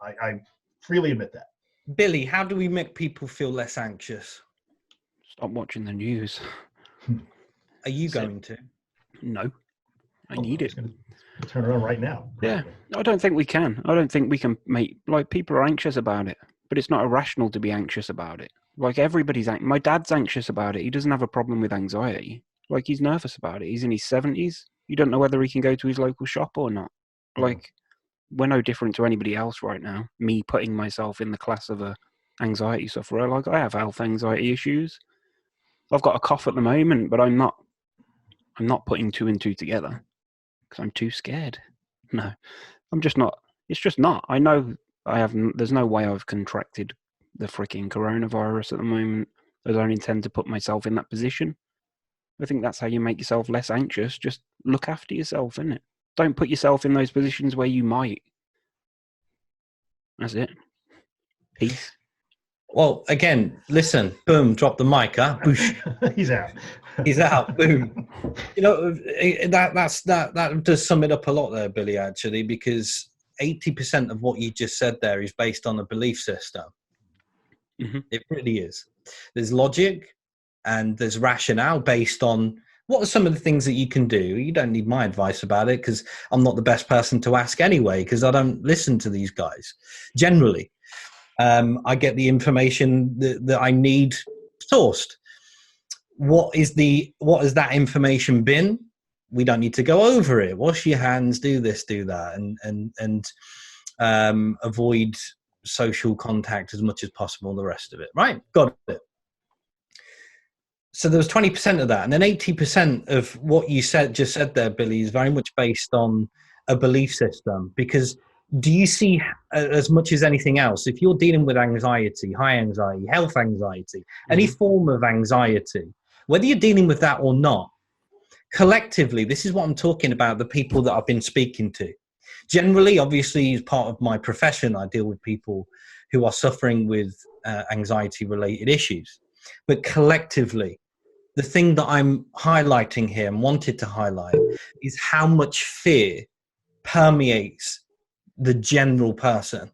I freely admit that. Billy, how do we make people feel less anxious? Stop watching the news. Are you going to? No. I need it. Turn around right now. Yeah. I don't think we can. I don't think we can people are anxious about it, but it's not irrational to be anxious about it. Like my dad's anxious about it. He doesn't have a problem with anxiety. Like, he's nervous about it. He's in his 70s. You don't know whether he can go to his local shop or not. Like, we're no different to anybody else right now. Me putting myself in the class of a anxiety sufferer. Like, I have health anxiety issues. I've got a cough at the moment, but I'm not putting 2 and 2 together because I'm too scared. No, I'm just not. It's just not. I know there's no way I've contracted the freaking coronavirus at the moment. I don't intend to put myself in that position. I think that's how you make yourself less anxious. Just look after yourself, innit? Don't put yourself in those positions where you might. That's it. Peace. Well, again, listen, boom, drop the mic, huh? Boosh. He's out. He's out, boom. That does sum it up a lot there, Billy, actually, because 80% of what you just said there is based on a belief system. Mm-hmm. It really is. There's logic and there's rationale based on what are some of the things that you can do. You don't need my advice about it because I'm not the best person to ask anyway, because I don't listen to these guys. Generally, I get the information that I need sourced. What has that information been? We don't need to go over it. Wash your hands, do this, do that, and avoid social contact as much as possible, the rest of it. Right? Got it. So there was 20% of that. And then 80% of what you just said there, Billy, is very much based on a belief system. Because do you see, as much as anything else, if you're dealing with anxiety, high anxiety, health anxiety, any form of anxiety, whether you're dealing with that or not, collectively, this is what I'm talking about, the people that I've been speaking to. Generally, obviously, as part of my profession, I deal with people who are suffering with anxiety-related issues. But collectively, the thing that I'm highlighting here and wanted to highlight is how much fear permeates the general person,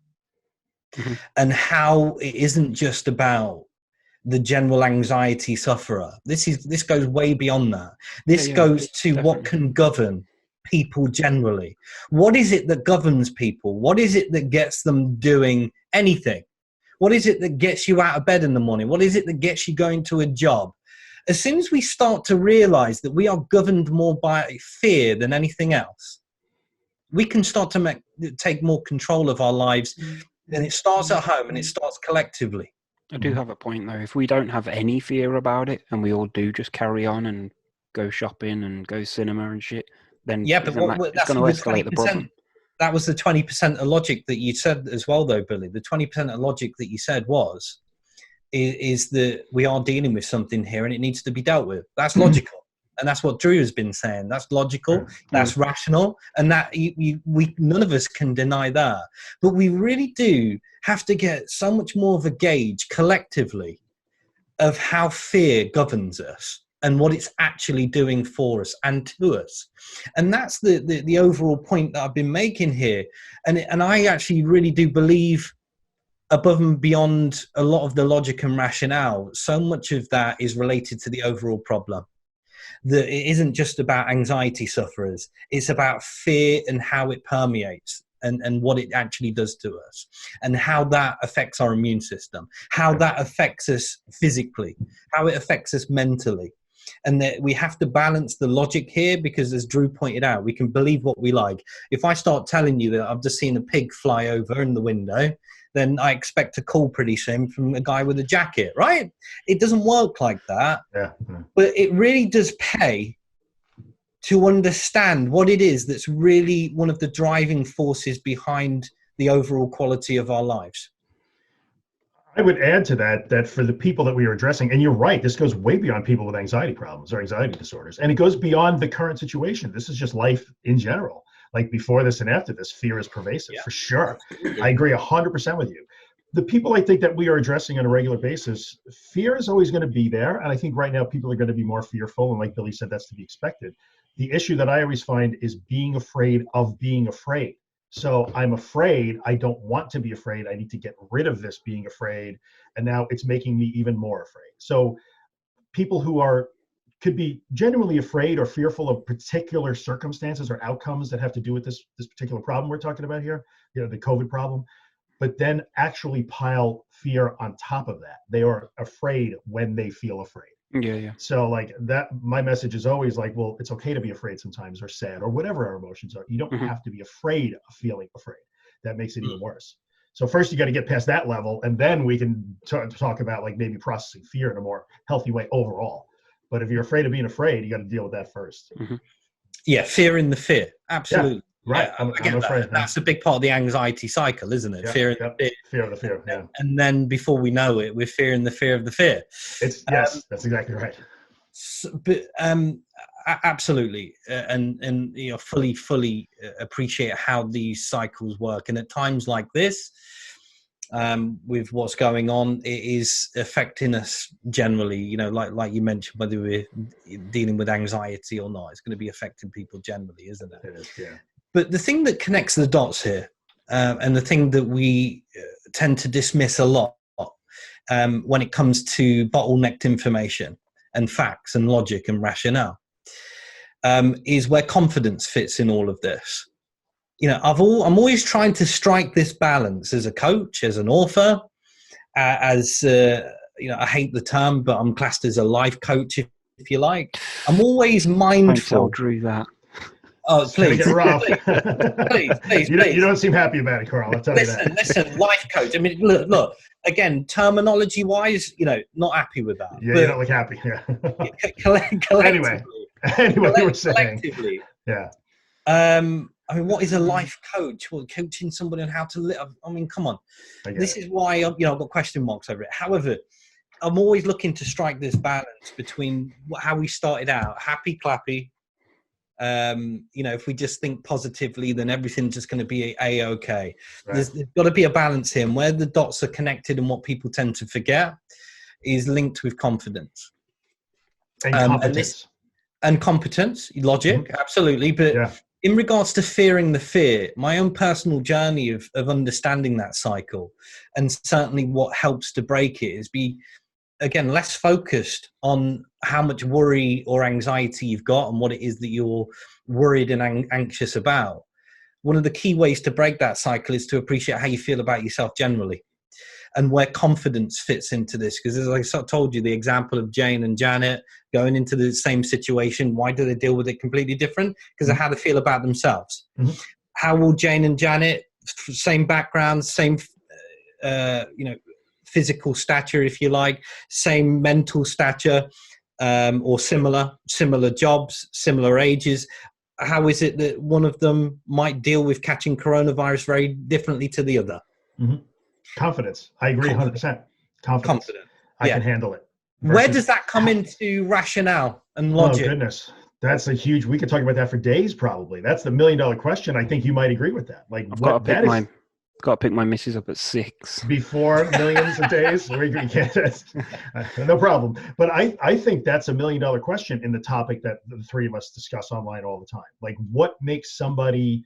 and how it isn't just about the general anxiety sufferer. This goes way beyond that. This goes to definitely what can govern people generally. What is it that governs people? What is it that gets them doing anything? What is it that gets you out of bed in the morning? What is it that gets you going to a job? as soon as we start to realize that we are governed more by fear than anything else, we can start to take more control of our lives. And it starts at home and it starts collectively. I do have a point though. If we don't have any fear about it and we all do just carry on and go shopping and go cinema and shit, then Yeah, but it's going to escalate the problem. That was the 20% of logic that you said as well, though, Billy. The 20% of logic that you said is that we are dealing with something here and it needs to be dealt with. That's logical. And that's what Drew has been saying. That's logical. That's rational. And that we none of us can deny that. But we really do have to get so much more of a gauge collectively of how fear governs us and what it's actually doing for us and to us. And that's the overall point that I've been making here. And I actually really do believe, above and beyond a lot of the logic and rationale, so much of that is related to the overall problem. That it isn't just about anxiety sufferers, it's about fear and how it permeates and what it actually does to us, and how that affects our immune system, how that affects us physically, how it affects us mentally. And that we have to balance the logic here, because as Drew pointed out, we can believe what we like. If I start telling you that I've just seen a pig fly over in the window, then I expect a call pretty soon from a guy with a jacket, right? It doesn't work like that. Yeah. But it really does pay to understand what it is that's really one of the driving forces behind the overall quality of our lives. I would add to that for the people that we are addressing, and you're right, this goes way beyond people with anxiety problems or anxiety disorders, and it goes beyond the current situation. This is just life in general. Like before this and after this, fear is pervasive, for sure. I agree 100% with you. The people I think that we are addressing on a regular basis, fear is always going to be there. And I think right now people are going to be more fearful. And like Billy said, that's to be expected. The issue that I always find is being afraid of being afraid. So I'm afraid, I don't want to be afraid. I need to get rid of this being afraid. And now it's making me even more afraid. So people who could be genuinely afraid or fearful of particular circumstances or outcomes that have to do with this particular problem we're talking about here, the COVID problem, but then actually pile fear on top of that. They are afraid when they feel afraid. Yeah. So like that, my message is always like, well, it's okay to be afraid sometimes, or sad, or whatever our emotions are. You don't have to be afraid of feeling afraid. That makes it even worse. So first you got to get past that level, and then we can talk about like maybe processing fear in a more healthy way overall. But if you're afraid of being afraid, you got to deal with that first. Yeah, fear in the fear. Absolutely. Yeah, right. Yeah, I get afraid. that. That's a big part of the anxiety cycle, isn't it? Yeah, fear in the fear. Fear of the fear, yeah. And then before we know it, we're fearing the fear of the fear. Yes, that's exactly right. But absolutely. And fully appreciate how these cycles work. And at times like this, with what's going on, it is affecting us generally, like you mentioned, whether we're dealing with anxiety or not, it's going to be affecting people generally, isn't it? It is, yeah. But the thing that connects the dots here, and the thing that we tend to dismiss a lot when it comes to bottlenecked information and facts and logic and rationale, is where confidence fits in all of this. I'm always trying to strike this balance as a coach, as an author, I hate the term, but I'm classed as a life coach, if you like. I'm always mindful. Don't tell Drew that. Oh, please. please. You don't seem happy about it, Carl. I'll tell you that. Listen, life coach. I mean, look. Again, terminology-wise, not happy with that. Yeah, you don't look happy. Yeah. Collectively. Anyway, you were saying. Collectively. Yeah. I mean, what is a life coach? Well, coaching somebody on how to live. I mean, come on. This is why I've got question marks over it. However, I'm always looking to strike this balance between how we started out, happy, clappy. If we just think positively, then everything's just going to be a-okay. Right. There's got to be a balance here. And where the dots are connected and what people tend to forget is linked with confidence. And competence. And competence, logic, absolutely. But in regards to fearing the fear, my own personal journey of understanding that cycle, and certainly what helps to break it, is be, again, less focused on how much worry or anxiety you've got and what it is that you're worried and anxious about. One of the key ways to break that cycle is to appreciate how you feel about yourself generally. and where confidence fits into this. Because as I sort of told you, the example of Jane and Janet going into the same situation, why do they deal with it completely different? Because of how they feel about themselves. Mm-hmm. How will Jane and Janet, same background, same, physical stature, if you like, same mental stature, or similar jobs, similar ages. How is it that one of them might deal with catching coronavirus very differently to the other? Mm-hmm. Confidence. I agree 100%. Confidence. I can handle it. Where does that come into rationale and logic? Oh, goodness. That's a huge, we could talk about that for days, probably. That's the $1 million question. I think you might agree with that. Like, I've got to pick my missus up at 6. Before millions of days? No problem. But I think that's a $1 million question in the topic that the three of us discuss online all the time. Like, what makes somebody,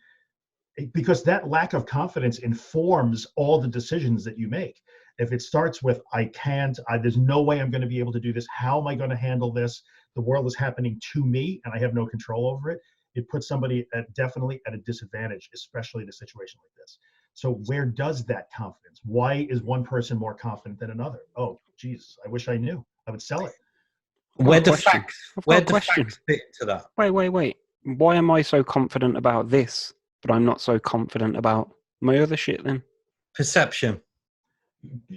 because that lack of confidence informs all the decisions that you make. If it starts with, there's no way I'm going to be able to do this. How am I going to handle this? The world is happening to me and I have no control over it. It puts somebody definitely at a disadvantage, especially in a situation like this. So where does that confidence? Why is one person more confident than another? Oh, geez, I wish I knew. I would sell it. Where do facts fit into that? Wait. Why am I so confident about this, but I'm not so confident about my other shit then? Perception.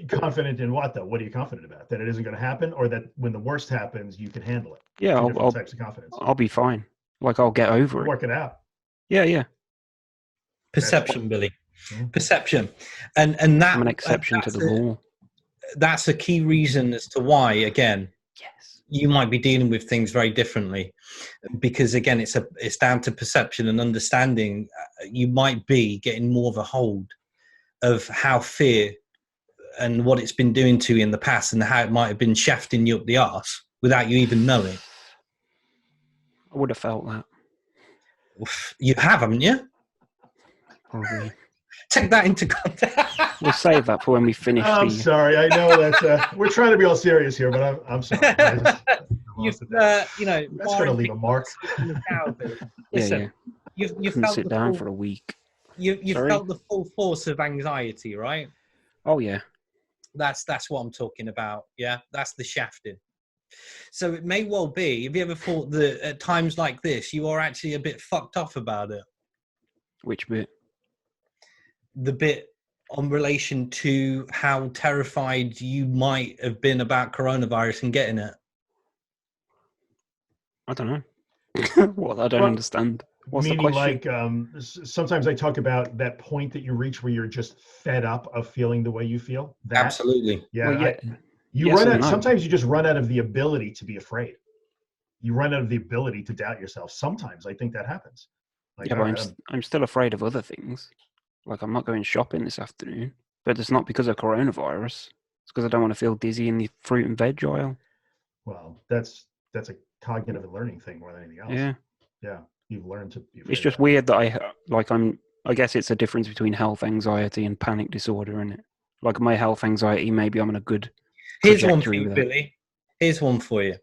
Confident in what, though? What are you confident about? That it isn't going to happen, or that when the worst happens, you can handle it? Yeah, Different types of confidence. I'll be fine. Like, I'll get over it. Work it out. Yeah. Perception, Billy. Perception. And that, I'm an exception to the rule. That's a key reason as to why, again, yes, you might be dealing with things very differently, because again, it's down to perception and understanding. You might be getting more of a hold of how fear and what it's been doing to you in the past, and how it might have been shafting you up the arse without you even knowing. I would have felt that. You have, haven't you? Probably. Take that into context. We'll save that for when we finish. I'm sorry. I know that we're trying to be all serious here, but I'm sorry. That's going to leave a mark. Listen, you've felt sit down for a week. You've felt the full force of anxiety, right? Oh yeah. That's what I'm talking about. Yeah, that's the shafting. So it may well be. Have you ever thought that at times like this, you are actually a bit fucked off about it? Which bit? The bit on relation to how terrified you might have been about coronavirus and getting it. I don't know. What? I don't understand. What's meaning the question? Like, sometimes I talk about that point that you reach where you're just fed up of feeling the way you feel. Absolutely. Yeah. Well, Sometimes you just run out of the ability to be afraid. You run out of the ability to doubt yourself. Sometimes I think that happens. Like, yeah, but I'm still afraid of other things. Like, I'm not going shopping this afternoon, but it's not because of coronavirus. It's because I don't want to feel dizzy in the fruit and veg aisle. Well, that's a cognitive and learning thing more than anything else. Yeah. You've learned to be afraid. It's just weird that I guess it's a difference between health anxiety and panic disorder, isn't it? Like, my health anxiety, maybe I'm on a good Here's one for you, Billy. Here's one for you.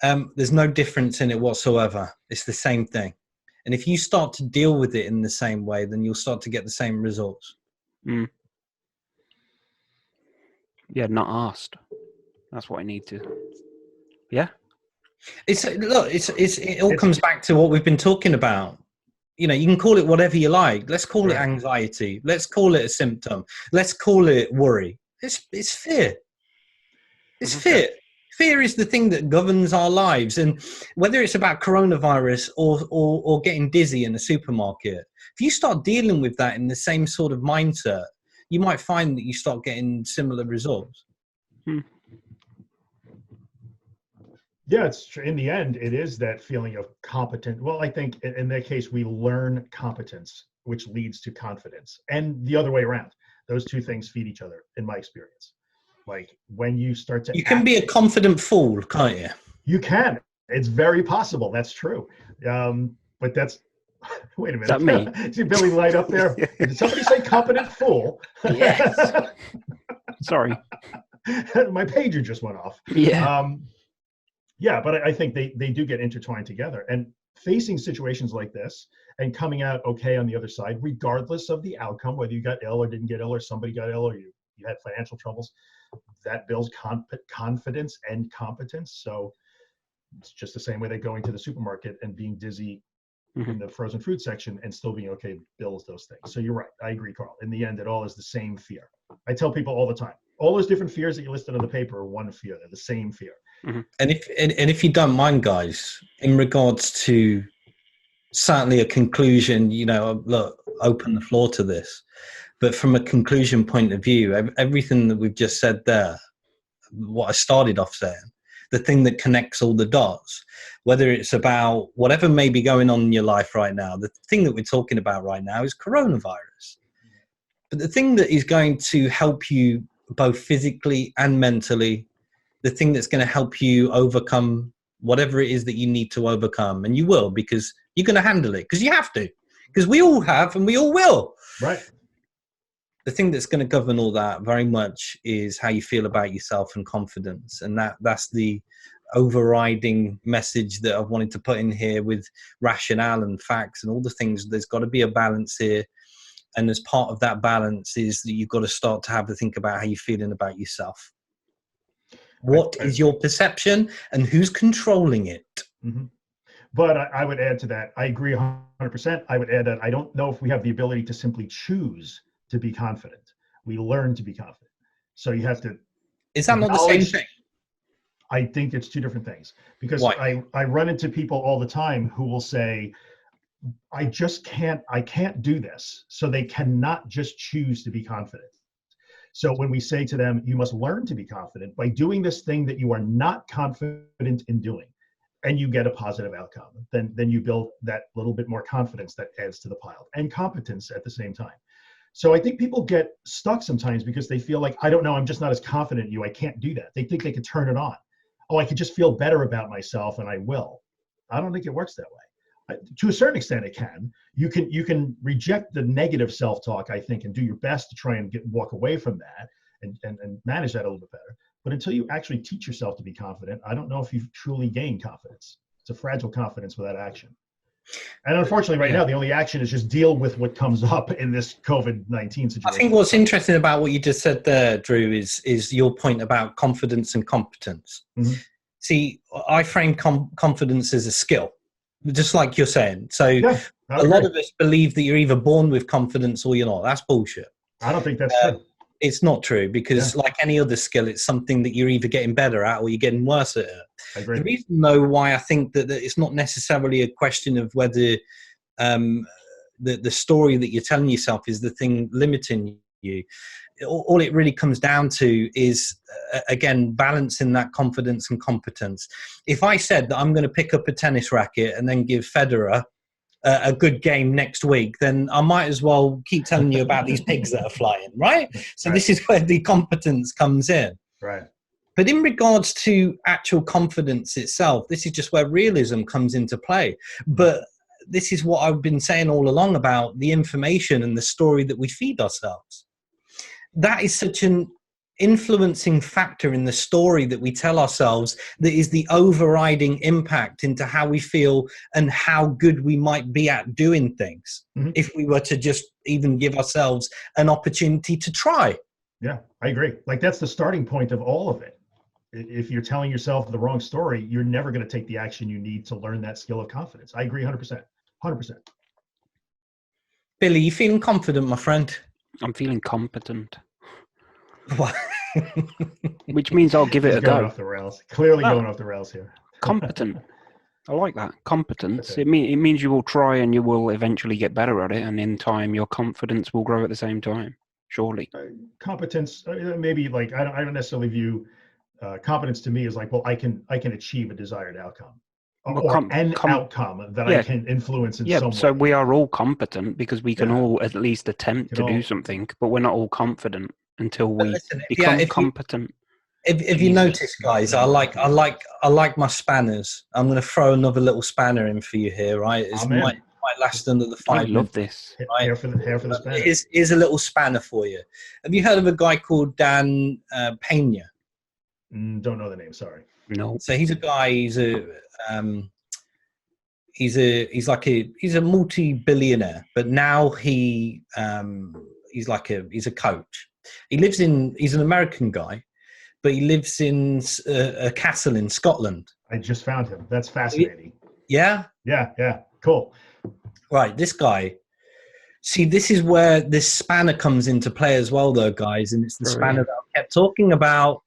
There's no difference in it whatsoever. It's the same thing. And if you start to deal with it in the same way, then you'll start to get the same results. Mm. Yeah, not asked. That's what I need to. Yeah. It all comes back to what we've been talking about. You can call it whatever you like. Let's call it anxiety. Let's call it a symptom. Let's call it worry. It's fear. It's fear. Fear is the thing that governs our lives. And whether it's about coronavirus or getting dizzy in a supermarket, if you start dealing with that in the same sort of mindset, you might find that you start getting similar results. Yeah, it's true. In the end, it is that feeling of competent. Well, I think in that case, we learn competence, which leads to confidence, and the other way around. Those two things feed each other, in my experience. Like, when you start to... You can be a confident fool, can't you? You can. It's very possible. That's true. But that's... Wait a minute. Is that me? See Billy light up there? Did somebody say competent fool? Yes. Sorry. My pager just went off. Yeah. Yeah, but I think they do get intertwined together. And facing situations like this and coming out okay on the other side, regardless of the outcome, whether you got ill or didn't get ill or somebody got ill or you you had financial troubles. That builds confidence and competence. So it's just the same way that going to the supermarket and being dizzy in the frozen fruit section and still being okay builds those things. So you're right. I agree, Carl. In the end, it all is the same fear. I tell people all the time, all those different fears that you listed on the paper are one fear. They're the same fear. And if you don't mind, guys, in regards to certainly a conclusion, look, open the floor to this. But from a conclusion point of view, everything that we've just said there, what I started off saying, the thing that connects all the dots, whether it's about whatever may be going on in your life right now, the thing that we're talking about right now is coronavirus. But the thing that is going to help you both physically and mentally, the thing that's going to help you overcome whatever it is that you need to overcome, and you will, because you're going to handle it, because you have to, because we all have and we all will. Right. The thing that's going to govern all that very much is how you feel about yourself and confidence. And that's the overriding message that I've wanted to put in here with rationale and facts and all the things. There's got to be a balance here. And as part of that balance is that you've got to start to have to think about how you're feeling about yourself. What is your perception and who's controlling it? Mm-hmm. But I would add to that, I agree 100%. I would add that I don't know if we have the ability to simply choose to be confident. We learn to be confident. So you have to. Is that not the same thing? I think it's two different things, because Why? I run into people all the time who will say, I can't do this. So they cannot just choose to be confident. So when we say to them, you must learn to be confident by doing this thing that you are not confident in doing, and you get a positive outcome, then you build that little bit more confidence that adds to the pile, and competence at the same time. So I think people get stuck sometimes because they feel like, I don't know, I'm just not as confident in you. I can't do that. They think they can turn it on. Oh, I could just feel better about myself and I will. I don't think it works that way. To a certain extent, it can. You can reject the negative self-talk, I think, and do your best to try and walk away from that and manage that a little bit better. But until you actually teach yourself to be confident, I don't know if you've truly gained confidence. It's a fragile confidence without action. And unfortunately, right now, the only action is just deal with what comes up in this COVID-19 situation. I think what's interesting about what you just said there, Drew, is your point about confidence and competence. Mm-hmm. See, I frame confidence as a skill, just like you're saying. So a lot of us believe that you're either born with confidence or you're not. That's bullshit. I don't think that's true. It's not true, because like any other skill, it's something that you're either getting better at or you're getting worse at it. I agree. The reason, though, why I think that it's not necessarily a question of whether the story that you're telling yourself is the thing limiting you. All it really comes down to is, again, balancing that confidence and competence. If I said that I'm going to pick up a tennis racket and then give Federer a good game next week, then I might as well keep telling you about these pigs that are flying, right? So this is where the competence comes in. Right. But in regards to actual confidence itself, this is just where realism comes into play. But this is what I've been saying all along about the information and the story that we feed ourselves. That is such an influencing factor in the story that we tell ourselves that is the overriding impact into how we feel and how good we might be at doing things, if we were to just even give ourselves an opportunity to try. Yeah, I agree. Like, that's the starting point of all of it. If you're telling yourself the wrong story, you're never going to take the action you need to learn that skill of confidence. I agree 100%. 100%. Billy, you feeling confident, my friend? I'm feeling competent. What? Which means I'll give it a go. Going off the rails. Clearly going off the rails here. Competent. I like that. Competence. It means you will try and you will eventually get better at it, and in time your confidence will grow at the same time. Surely. Competence, maybe, like, I don't necessarily view competence to me as like, well, I can achieve a desired outcome. Outcome that I can influence in some way. So we are all competent because we can all at least attempt to do something, but we're not all confident until we become competent. If you notice, guys, I like my spanners. I'm going to throw another little spanner in for you here, right? It might last under the 5 minutes. I love this. Right? Hair for the spanner. Here's a little spanner for you. Have you heard of a guy called Dan Pena? Don't know the name. Sorry. No. So he's a guy. He's a multi-billionaire, but now he's a coach. He's an American guy, but he lives in a castle in Scotland. I just found him. That's fascinating. Yeah? Yeah. Cool. Right, this guy. See, this is where this spanner comes into play as well, though, guys, and it's the spanner that I kept talking about.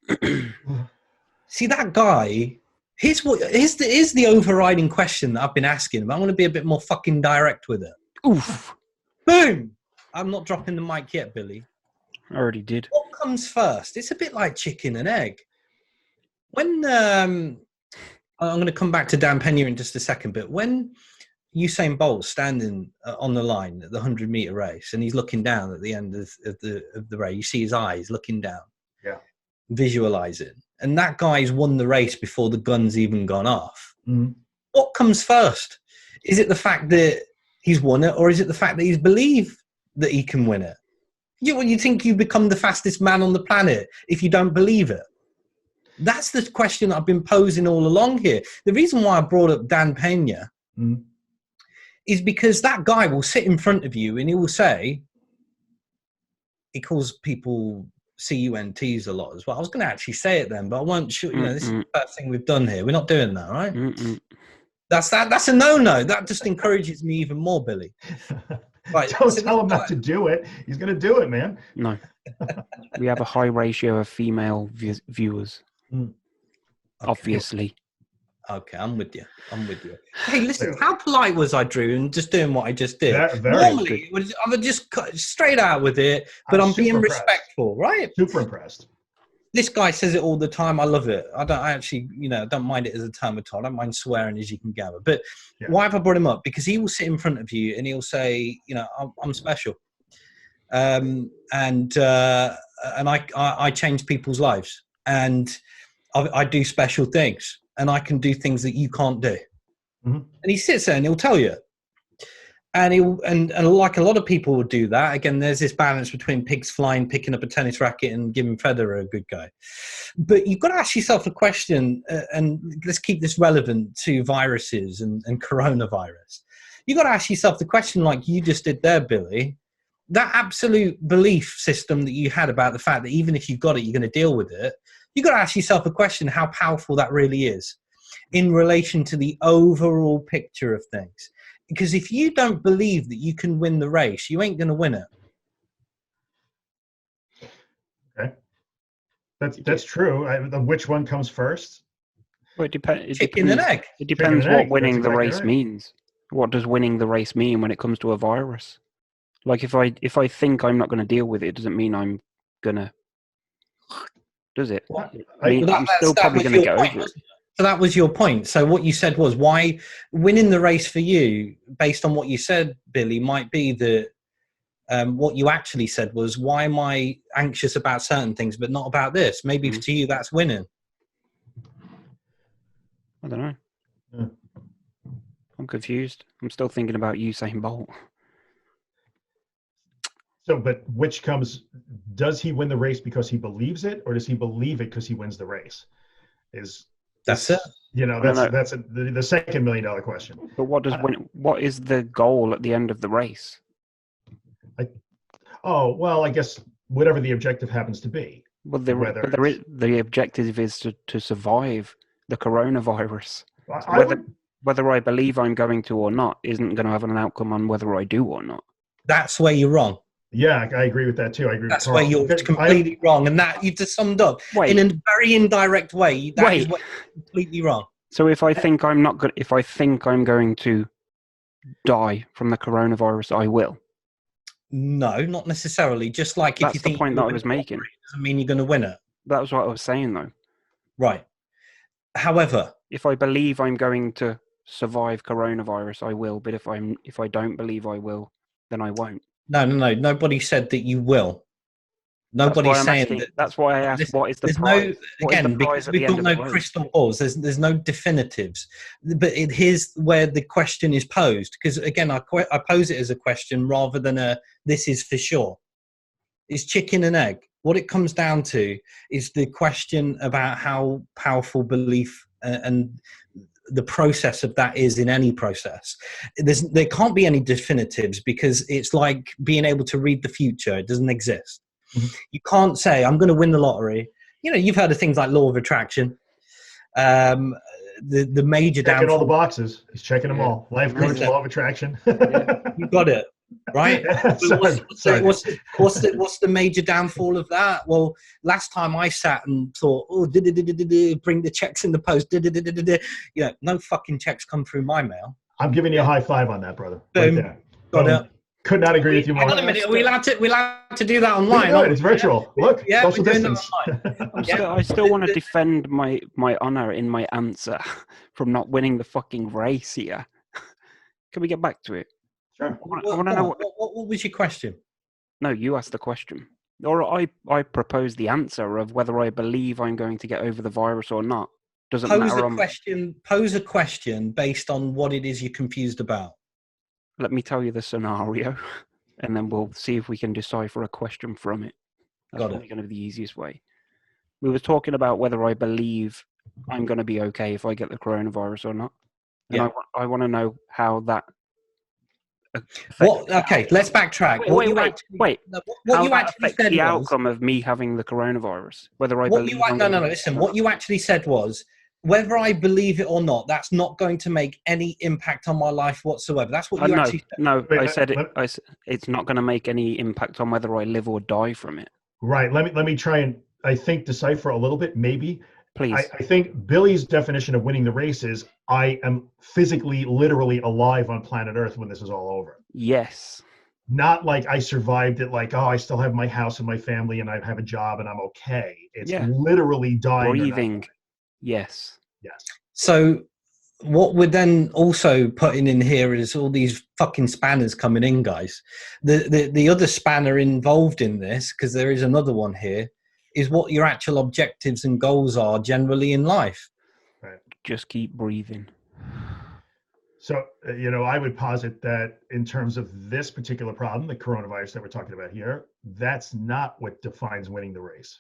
See, that guy, here's the overriding question that I've been asking, but I'm going to be a bit more fucking direct with it. Oof. Boom! I'm not dropping the mic yet, Billy. I already did. What comes first? It's a bit like chicken and egg. When I'm going to come back to Dan Pena in just a second, but when Usain Bolt's standing on the line at the 100-meter race, and he's looking down at the end of the race, you see his eyes looking down, visualizing, and that guy's won the race before the gun's even gone off. Mm-hmm. What comes first? Is it the fact that he's won it, or is it the fact that he's believed that he can win it? You think you become the fastest man on the planet if you don't believe it? That's the question I've been posing all along here. The reason why I brought up Dan Pena is because that guy will sit in front of you and he will say, he calls people CUNTs a lot as well. I was going to actually say it then, but I won't shoot. This is the first thing we've done here. We're not doing that, right? That's a no-no. That just encourages me even more, Billy. Right. Don't tell him not to do it. He's going to do it, man. No. We have a high ratio of female viewers. Okay. Obviously. Okay, I'm with you. Hey, listen, how polite was I, Drew, and just doing what I just did? Normally, I would just cut straight out with it, but I'm being respectful, right? Super impressed. This guy says it all the time. I love it. I don't mind it as a term at all. I don't mind swearing as you can gather. But why have I brought him up? Because he will sit in front of you and he'll say, I'm special. And I change people's lives. And I do special things. And I can do things that you can't do. Mm-hmm. And he sits there and he'll tell you. And like a lot of people would do that. Again, there's this balance between pigs flying, picking up a tennis racket, and giving Federer a good go. But you've got to ask yourself a question, and let's keep this relevant to viruses and coronavirus. You've got to ask yourself the question, like you just did there, Billy. That absolute belief system that you had about the fact that even if you've got it, you're going to deal with it. You've got to ask yourself a question, how powerful that really is in relation to the overall picture of things. Because if you don't believe that you can win the race, you ain't going to win it. Okay. That's true. Which one comes first? Well, it depends. Chicken and egg. It depends what winning the race means. What does winning the race mean when it comes to a virus? Like if I think I'm not going to deal with it, it doesn't mean I'm going to. Does it? I'm still probably going to get over it. So that was your point. So what you said was why winning the race for you, based on what you said, Billy, might be that what you actually said was, why am I anxious about certain things but not about this? Maybe to you that's winning. I don't know. Yeah. I'm confused. I'm still thinking about Usain Bolt. So, but which comes, does he win the race because he believes it, or does he believe it because he wins the race? That's it. That's the $2 million question. But what is the goal at the end of the race? I guess whatever the objective happens to be. Well, the objective is to survive the coronavirus. Whether I believe I'm going to or not isn't going to have an outcome on whether I do or not. That's where you're wrong. Yeah, I agree with that too. I agree. That's with where you're completely wrong, and that you just summed up in a very indirect way. That is where you're completely wrong. So if I think I'm not good, if I think I'm going to die from the coronavirus, I will. No, not necessarily. Just like that's if you think the point that I was making. Doesn't mean you're going to win it. That was what I was saying, though. Right. However, if I believe I'm going to survive coronavirus, I will. But if I don't believe I will, then I won't. No. Nobody said that you will. Nobody's saying that. That's why I asked, what is the prize? Because we've got no crystal balls. There's no definitives. But here's where the question is posed. Because, again, I pose it as a question rather than this is for sure. It's chicken and egg. What it comes down to is the question about how powerful belief and the process of that is in any process. There can't be any definitives because it's like being able to read the future. It doesn't exist. Mhm. You can't say, I'm going to win the lottery. You know, you've heard of things like law of attraction. The major Checking all the downfall. boxes. He's checking them Yeah. all. Life coach, Listen. law of attraction. You got it, right? Sorry. What's the major downfall of that? Well, last time I sat and thought, oh, bring the checks in the post. You know, no fucking checks come through my mail. I'm giving you a high five on that, brother. Boom. Right there. Got Boom. it. Could not agree with you more. Hang on a minute. Are we allowed to do that online? We can do it. It's virtual. Look, Yeah, social we're doing that distance. online. I still want to defend my honor in my answer from not winning the fucking race here. Can we get back to it? Sure. I want to know. What was your question? No, you asked the question. Or I proposed the answer of whether I believe I'm going to get over the virus or not. Doesn't matter. Pose a question based on what it is you're confused about. Let me tell you the scenario, and then we'll see if we can decipher a question from it. That's probably going to be the easiest way. We were talking about whether I believe I'm going to be okay if I get the coronavirus or not. And Yeah. I want to know how that... Okay, let's backtrack. What you actually said the was outcome of me having the coronavirus. Whether I what believe... listen. What you actually said was whether I believe it or not. That's not going to make any impact on my life whatsoever. That's what you actually said. No, I said it's not going to make any impact on whether I live or die from it. Right. Let me try and I think decipher a little bit. Maybe. Please. I think Billy's definition of winning the race is I am physically, literally alive on planet Earth when this is all over. Yes. Not like I survived it, like, oh, I still have my house and my family and I have a job and I'm okay. It's literally dying. Breathing. Yes. Yes. So what we're then also putting in here is all these fucking spanners coming in, guys. The other spanner involved in this, because there is another one here, is what your actual objectives and goals are generally in life. Right. Just keep breathing. So, I would posit that in terms of this particular problem, the coronavirus that we're talking about here, that's not what defines winning the race.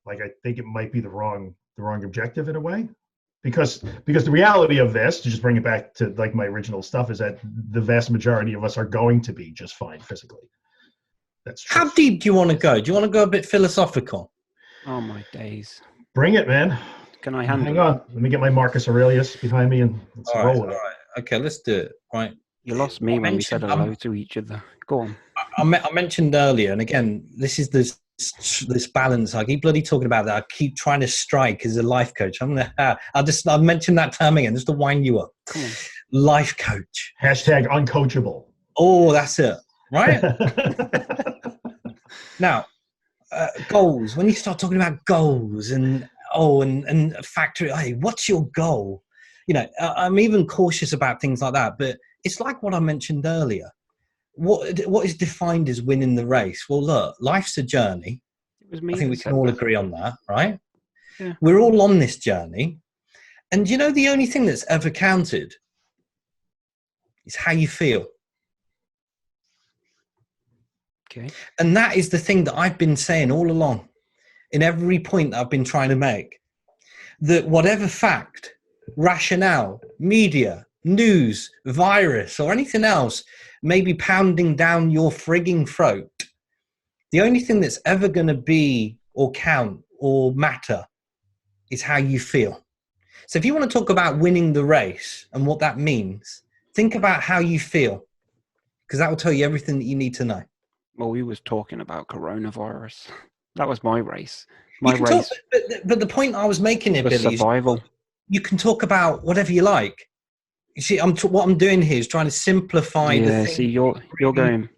Like, I think it might be the wrong objective in a way, because the reality of this, to just bring it back to like my original stuff, is that the vast majority of us are going to be just fine physically. That's true. How deep do you want to go? Do you want to go a bit philosophical? Oh my days. Bring it, man. Can I handle Hang on. Let me get my Marcus Aurelius behind me and let's roll with it. All right. Okay, let's do it. Right. You lost me when we said hello to each other. Go on. I mentioned earlier, and again, this is this balance. I keep bloody talking about that. I keep trying to strike as a life coach. I'll mention that term again just to wind you up. Come on. Life coach. Hashtag uncoachable. Oh, that's it. Right? Now, goals. When you start talking about goals and factory, hey, what's your goal? I'm even cautious about things like that, but it's like what I mentioned earlier. What is defined as winning the race? Well, look, life's a journey. I think we can all agree on that, right? Yeah. We're all on this journey. And the only thing that's ever counted is how you feel. Okay. And that is the thing that I've been saying all along, in every point that I've been trying to make, that whatever fact, rationale, media, news, virus, or anything else may be pounding down your frigging throat, the only thing that's ever going to be or count or matter is how you feel. So if you want to talk about winning the race and what that means, think about how you feel, because that will tell you everything that you need to know. Well, we was talking about coronavirus. That was my race. But the point I was making here, was Billy, survival. You can talk about whatever you like. You see, what I'm doing here is trying to simplify the thing. See, you're going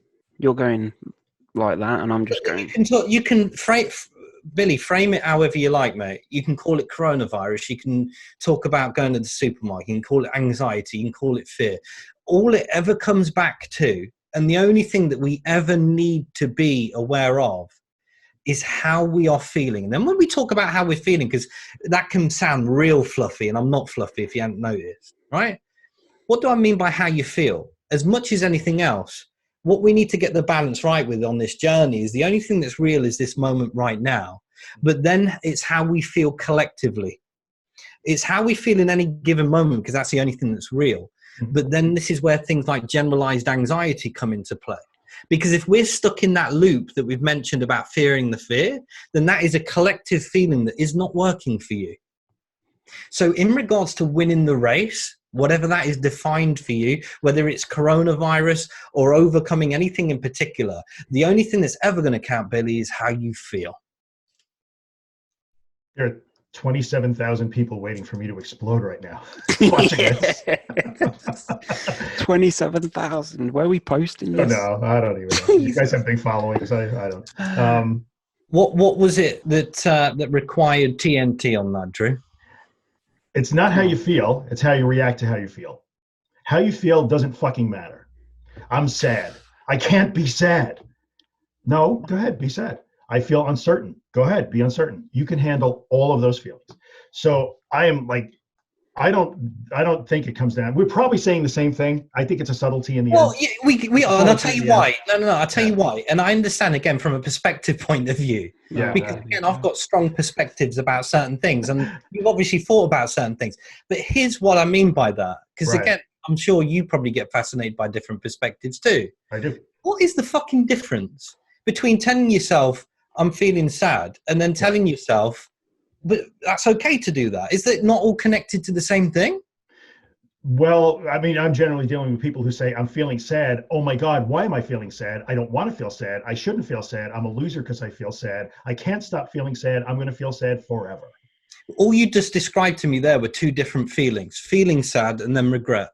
like that, and I'm just going. You can frame it however you like, mate. You can call it coronavirus. You can talk about going to the supermarket. You can call it anxiety. You can call it fear. All it ever comes back to, and the only thing that we ever need to be aware of, is how we are feeling. And then when we talk about how we're feeling, because that can sound real fluffy, and I'm not fluffy if you haven't noticed, right? What do I mean by how you feel? As much as anything else, what we need to get the balance right with on this journey is the only thing that's real is this moment right now. But then it's how we feel collectively. It's how we feel in any given moment, because that's the only thing that's real. But then this is where things like generalized anxiety come into play. Because if we're stuck in that loop that we've mentioned about fearing the fear, then that is a collective feeling that is not working for you. So in regards to winning the race, whatever that is defined for you, whether it's coronavirus or overcoming anything in particular, the only thing that's ever going to count, Billy, is how you feel. There are 27,000 people waiting for me to explode right now. Watching this. 27,000. Where are we posting this? No, I don't even know. You guys have big followings. I don't. What was it that required TNT on that, Drew? It's not how you feel. It's how you react to how you feel. How you feel doesn't fucking matter. I'm sad. I can't be sad. No, go ahead, be sad. I feel uncertain. Go ahead, be uncertain. You can handle all of those feelings. So I am like, I don't think it comes down. We're probably saying the same thing. I think it's a subtlety in the end. Well, yeah, we are, and I'll tell you why. No, I'll tell you why. And I understand, again, from a perspective point of view. Yeah. Because, again, I've got strong perspectives about certain things, and you've obviously thought about certain things. But here's what I mean by that. Because, again, I'm sure you probably get fascinated by different perspectives too. I do. What is the fucking difference between telling yourself, I'm feeling sad, and then telling yourself, but that's okay to do that? Is that not all connected to the same thing? Well, I mean, I'm generally dealing with people who say, I'm feeling sad. Oh my God, why am I feeling sad? I don't want to feel sad. I shouldn't feel sad. I'm a loser because I feel sad. I can't stop feeling sad. I'm going to feel sad forever. All you just described to me there were two different feelings, feeling sad and then regret.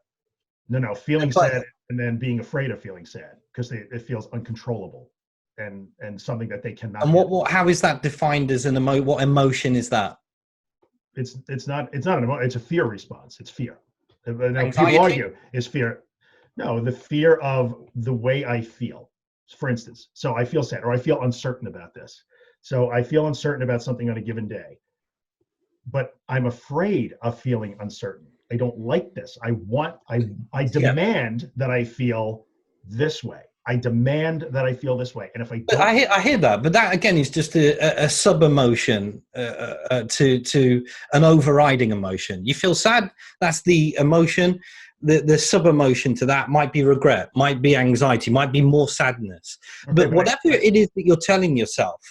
No, feeling sad and then being afraid of feeling sad because it feels uncontrollable and something that they cannot. And how is that defined as an what emotion is that? It's not an emotion. It's a fear response. It's fear. Anxiety? People argue is fear. No, the fear of the way I feel. For instance, so I feel sad or I feel uncertain about this. So I feel uncertain about something on a given day, but I'm afraid of feeling uncertain. I don't like this. I demand that I feel this way. I demand that I feel this way. And if I don't, I hear that, but that again is just a sub emotion to an overriding emotion. You feel sad, that's the emotion. The sub emotion to that might be regret, might be anxiety, might be more sadness. Okay, but whatever it is that you're telling yourself,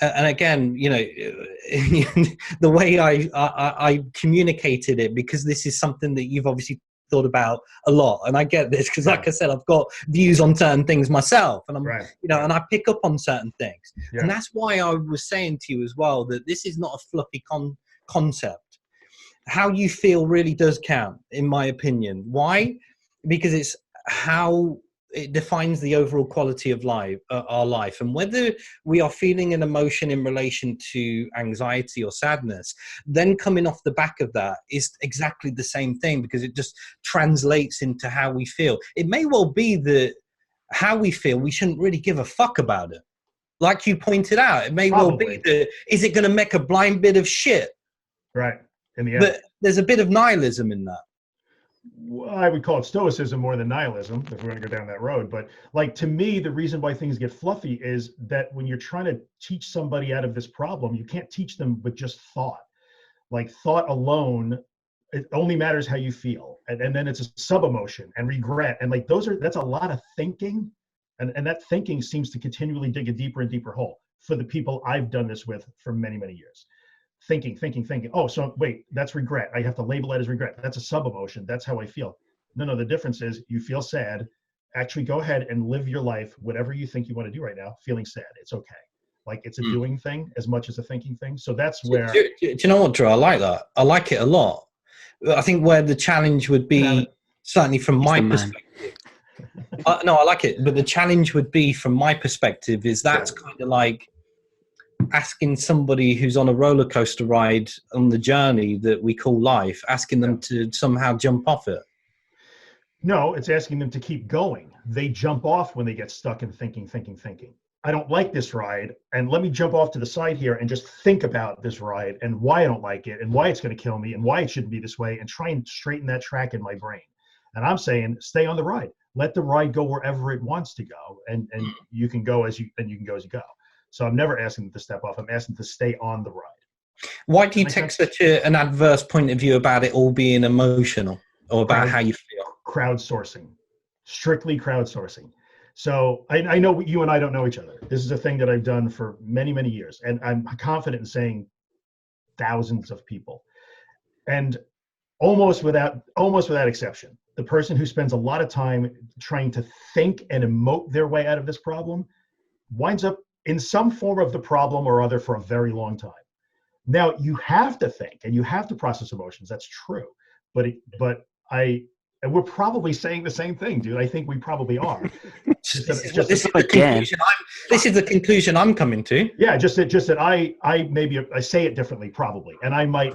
and again, you know, the way I communicated it, because this is something that you've obviously thought about a lot, and I get this because, like I said, I've got views on certain things myself, and I'm, you know, and I pick up on certain things, and that's why I was saying to you as well that this is not a fluffy concept. How you feel really does count, in my opinion. Why? Because it's how it defines the overall quality of life, our life, and whether we are feeling an emotion in relation to anxiety or sadness, then coming off the back of that is exactly the same thing, because it just translates into how we feel. It may well be that how we feel, we shouldn't really give a fuck about it. Like you pointed out, it may well be that, is it going to make a blind bit of shit? Right. In the end. But there's a bit of nihilism in that. Well, I would call it stoicism more than nihilism if we're going to go down that road. But like, to me, the reason why things get fluffy is that when you're trying to teach somebody out of this problem, you can't teach them with just thought. Like, thought alone, it only matters how you feel. And then it's a sub emotion and regret. And like, that's a lot of thinking. And that thinking seems to continually dig a deeper and deeper hole for the people I've done this with for many, many years. Thinking. Oh, so wait, that's regret. I have to label that as regret. That's a sub emotion. That's how I feel. No, the difference is you feel sad. Actually go ahead and live your life, whatever you think you want to do right now, feeling sad. It's okay. Like, it's a doing thing as much as a thinking thing. So that's where. Do you know what, Drew? I like that. I like it a lot. I think where the challenge would be, certainly from my perspective. No, I like it. But the challenge would be, from my perspective, is that's kind of like asking somebody who's on a roller coaster ride on the journey that we call life, asking them to somehow jump off it. No, it's asking them to keep going. They jump off when they get stuck in thinking. I don't like this ride, and let me jump off to the side here and just think about this ride and why I don't like it and why it's going to kill me and why it shouldn't be this way, and try and straighten that track in my brain. And I'm saying, stay on the ride. Let the ride go wherever it wants to go, and you can go as you go. So I'm never asking them to step off. I'm asking them to stay on the ride. Why do you take such an adverse point of view about it all being emotional, or about how you feel? Crowdsourcing, strictly crowdsourcing. So I know you and I don't know each other. This is a thing that I've done for many, many years. And I'm confident in saying thousands of people. And almost without exception, the person who spends a lot of time trying to think and emote their way out of this problem winds up in some form of the problem or other for a very long time. Now, you have to think and you have to process emotions. That's true. And we're probably saying the same thing, dude. I think we probably are. This is the conclusion I'm coming to. Yeah, just that I say it differently probably, and I might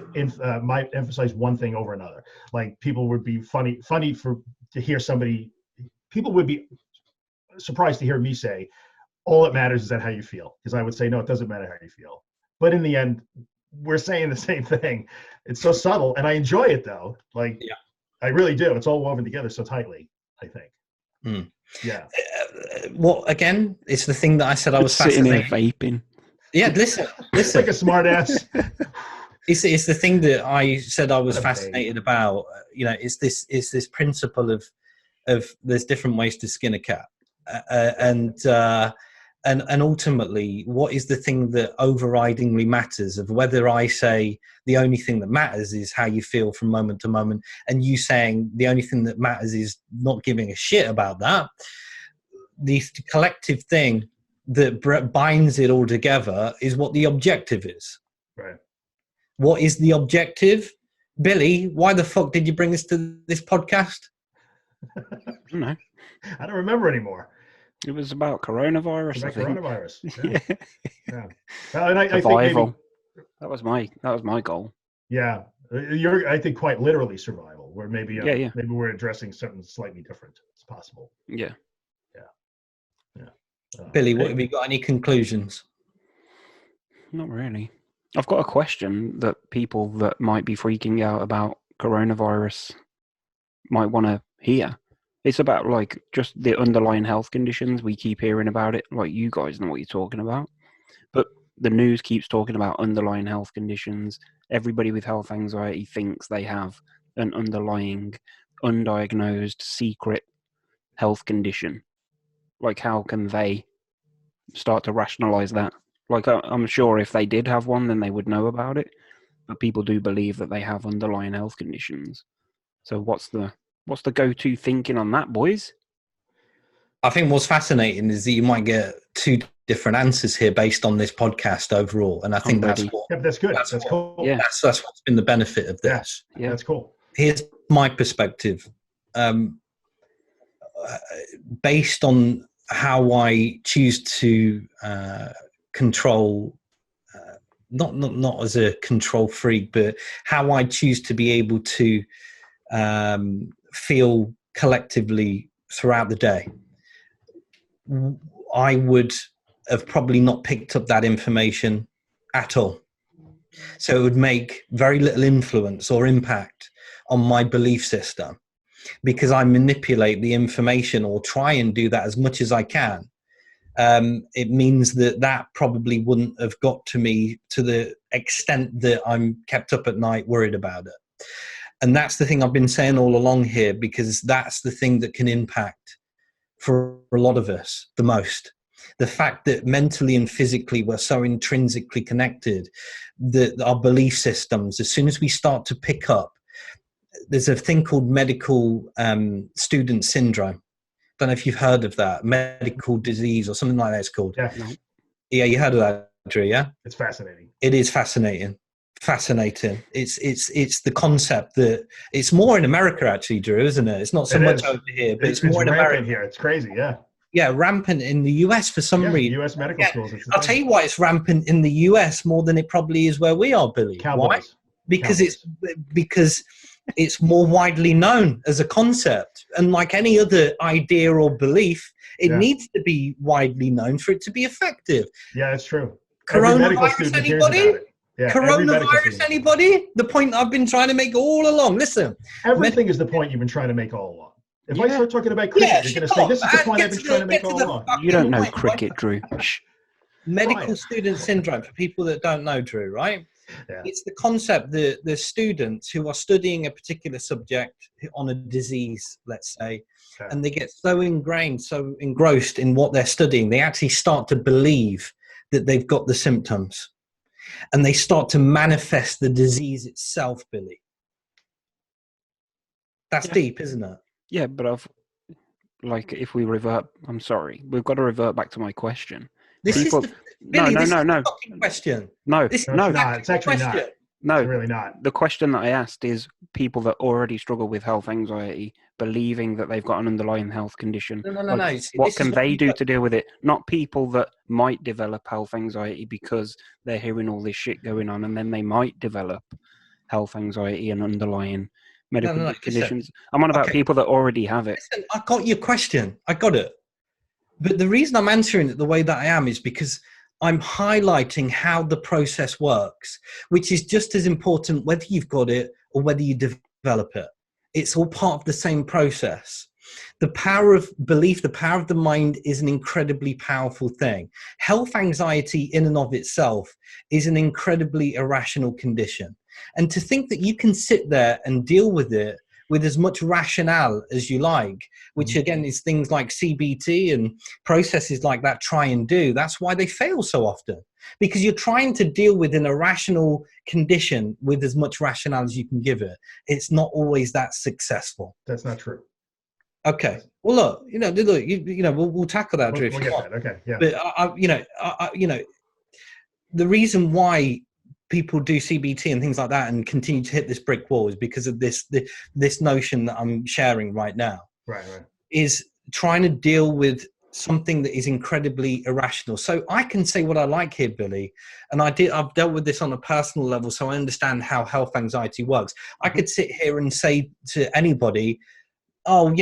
emphasize one thing over another. Like people would be funny to hear somebody. People would be surprised to hear me say, "All that matters is that how you feel," because I would say, "No, it doesn't matter how you feel." But in the end, we're saying the same thing. It's so subtle, and I enjoy it though. Like, yeah. I really do. It's all woven together so tightly, I think. Mm. Yeah. Well, again, it's the thing that I said I was sitting fascinated. Here vaping. Yeah, listen. Like a smart ass. It's the thing that I said I was fascinated about. You know, it's this principle of there's different ways to skin a cat, and ultimately, what is the thing that overridingly matters? Of whether I say the only thing that matters is how you feel from moment to moment, and you saying the only thing that matters is not giving a shit about that. The collective thing that binds it all together is what the objective is. Right. What is the objective? Billy, why the fuck did you bring us to this podcast? I don't know. I don't remember anymore. It was about coronavirus. Coronavirus. Yeah. Yeah. And I survival. think maybe, that was my goal. Yeah. You're, I think, quite literally survival, where maybe maybe we're addressing something slightly different. It's possible. Yeah. Billy, what have you got? Any conclusions? Not really. I've got a question that people that might be freaking out about coronavirus might want to hear. It's about like just the underlying health conditions. We keep hearing about it. Like you guys know what you're talking about. But the news keeps talking about underlying health conditions. Everybody with health anxiety thinks they have an underlying, undiagnosed, secret health condition. Like, how can they start to rationalize that? Like, I'm sure if they did have one, then they would know about it. But people do believe that they have underlying health conditions. So what's the go-to thinking on that, boys? I think what's fascinating is that you might get two different answers here based on this podcast overall, and I think that's what. Yeah, that's good. That's cool. Yeah, that's what's been the benefit of this. Yeah, that's cool. Here's my perspective. Based on how I choose to control, not as a control freak, but how I choose to be able to feel collectively throughout the day, I would have probably not picked up that information at all. So it would make very little influence or impact on my belief system, because I manipulate the information or try and do that as much as I can. It means that probably wouldn't have got to me to the extent that I'm kept up at night worried about it. And that's the thing I've been saying all along here, because that's the thing that can impact for a lot of us the most. The fact that mentally and physically we're so intrinsically connected that our belief systems, as soon as we start to pick up, there's a thing called medical student syndrome. Don't know if you've heard of that, medical disease or something like that it's called. Yeah. Yeah, you heard of that, Drew, yeah? It's fascinating. It is fascinating. It's the concept that it's more in America actually, Drew, isn't it? It's not so much over here, but it's more in America. Here. It's crazy, yeah. Yeah, rampant in the US for some reason. US medical schools. I'll tell you why it's rampant in the US more than it probably is where we are, Billy. Cowboys. Why? Because it's more widely known as a concept, and like any other idea or belief, it needs to be widely known for it to be effective. Yeah, it's true. Coronavirus, anybody? Yeah, coronavirus, anybody? The point I've been trying to make all along. Listen, everything is the point you've been trying to make all along. If I start talking about cricket, you're going to say, this is the point I've been trying to make all along. You don't know cricket, Drew. Medical student syndrome, for people that don't know, Drew, right? Yeah. It's the concept that the students who are studying a particular subject on a disease, let's say, Okay. and they get so ingrained, so engrossed in what they're studying, they actually start to believe that they've got the symptoms, and they start to manifest the disease itself, Billy. That's deep, isn't it? Yeah, but like, if we revert, I'm sorry, we've got to revert back to my question. This People, is the Billy. no, This no, is no, the fucking question. no, This is No, it's no, not. It's actually not. It's no. really not. The question that I asked is people that already struggle with health anxiety, believing that they've got an underlying health condition. No. Like, See, what this can is they you do got- to deal with it? Not people that might develop health anxiety because they're hearing all this shit going on, and then they might develop health anxiety and underlying medical listen. conditions. I'm on about Okay. people that already have it. Listen, I got your question. I got it. But the reason I'm answering it the way that I am is because I'm highlighting how the process works, which is just as important whether you've got it or whether you develop it. It's all part of the same process. The power of belief, the power of the mind is an incredibly powerful thing. Health anxiety in and of itself is an incredibly irrational condition. And to think that you can sit there and deal with it with as much rationale as you like, which again is things like CBT and processes like that try and do. That's why they fail so often, because you're trying to deal with an irrational condition with as much rationale as you can give it. It's not always that successful. That's not true. Okay. Well, look, we'll tackle that, Drew. We'll get that. Okay. Yeah. But the reason why people do CBT and things like that and continue to hit this brick wall is because of this notion that I'm sharing right now. Right. Is trying to deal with something that is incredibly irrational. So I can say what I like here, Billy, and I've dealt with this on a personal level, so I understand how health anxiety works. I could sit here and say to anybody, oh,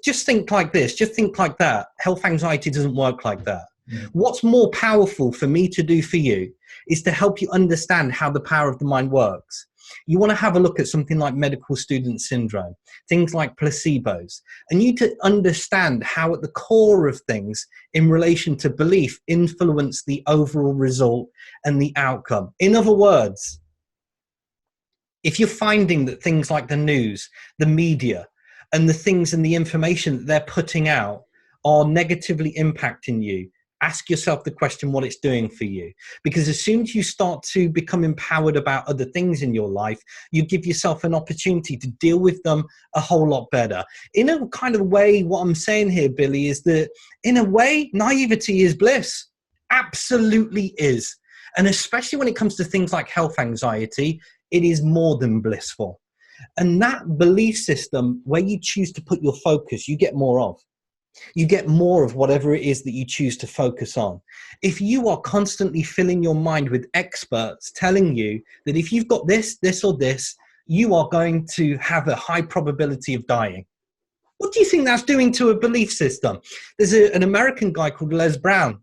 just think like this, just think like that. Health anxiety doesn't work like that. What's more powerful for me to do for you is to help you understand how the power of the mind works. You want to have a look at something like medical student syndrome, things like placebos, and you to understand how at the core of things in relation to belief influence the overall result and the outcome. In other words, if you're finding that things like the news, the media, and the things and the information that they're putting out are negatively impacting you, ask yourself the question what it's doing for you. Because as soon as you start to become empowered about other things in your life, you give yourself an opportunity to deal with them a whole lot better. In a kind of way, what I'm saying here, Billy, is that in a way, naivety is bliss. Absolutely is. And especially when it comes to things like health anxiety, it is more than blissful. And that belief system, where you choose to put your focus, you get more of. You get more of whatever it is that you choose to focus on. If you are constantly filling your mind with experts telling you that if you've got this, this, or this, you are going to have a high probability of dying. What do you think that's doing to a belief system? There's an American guy called Les Brown.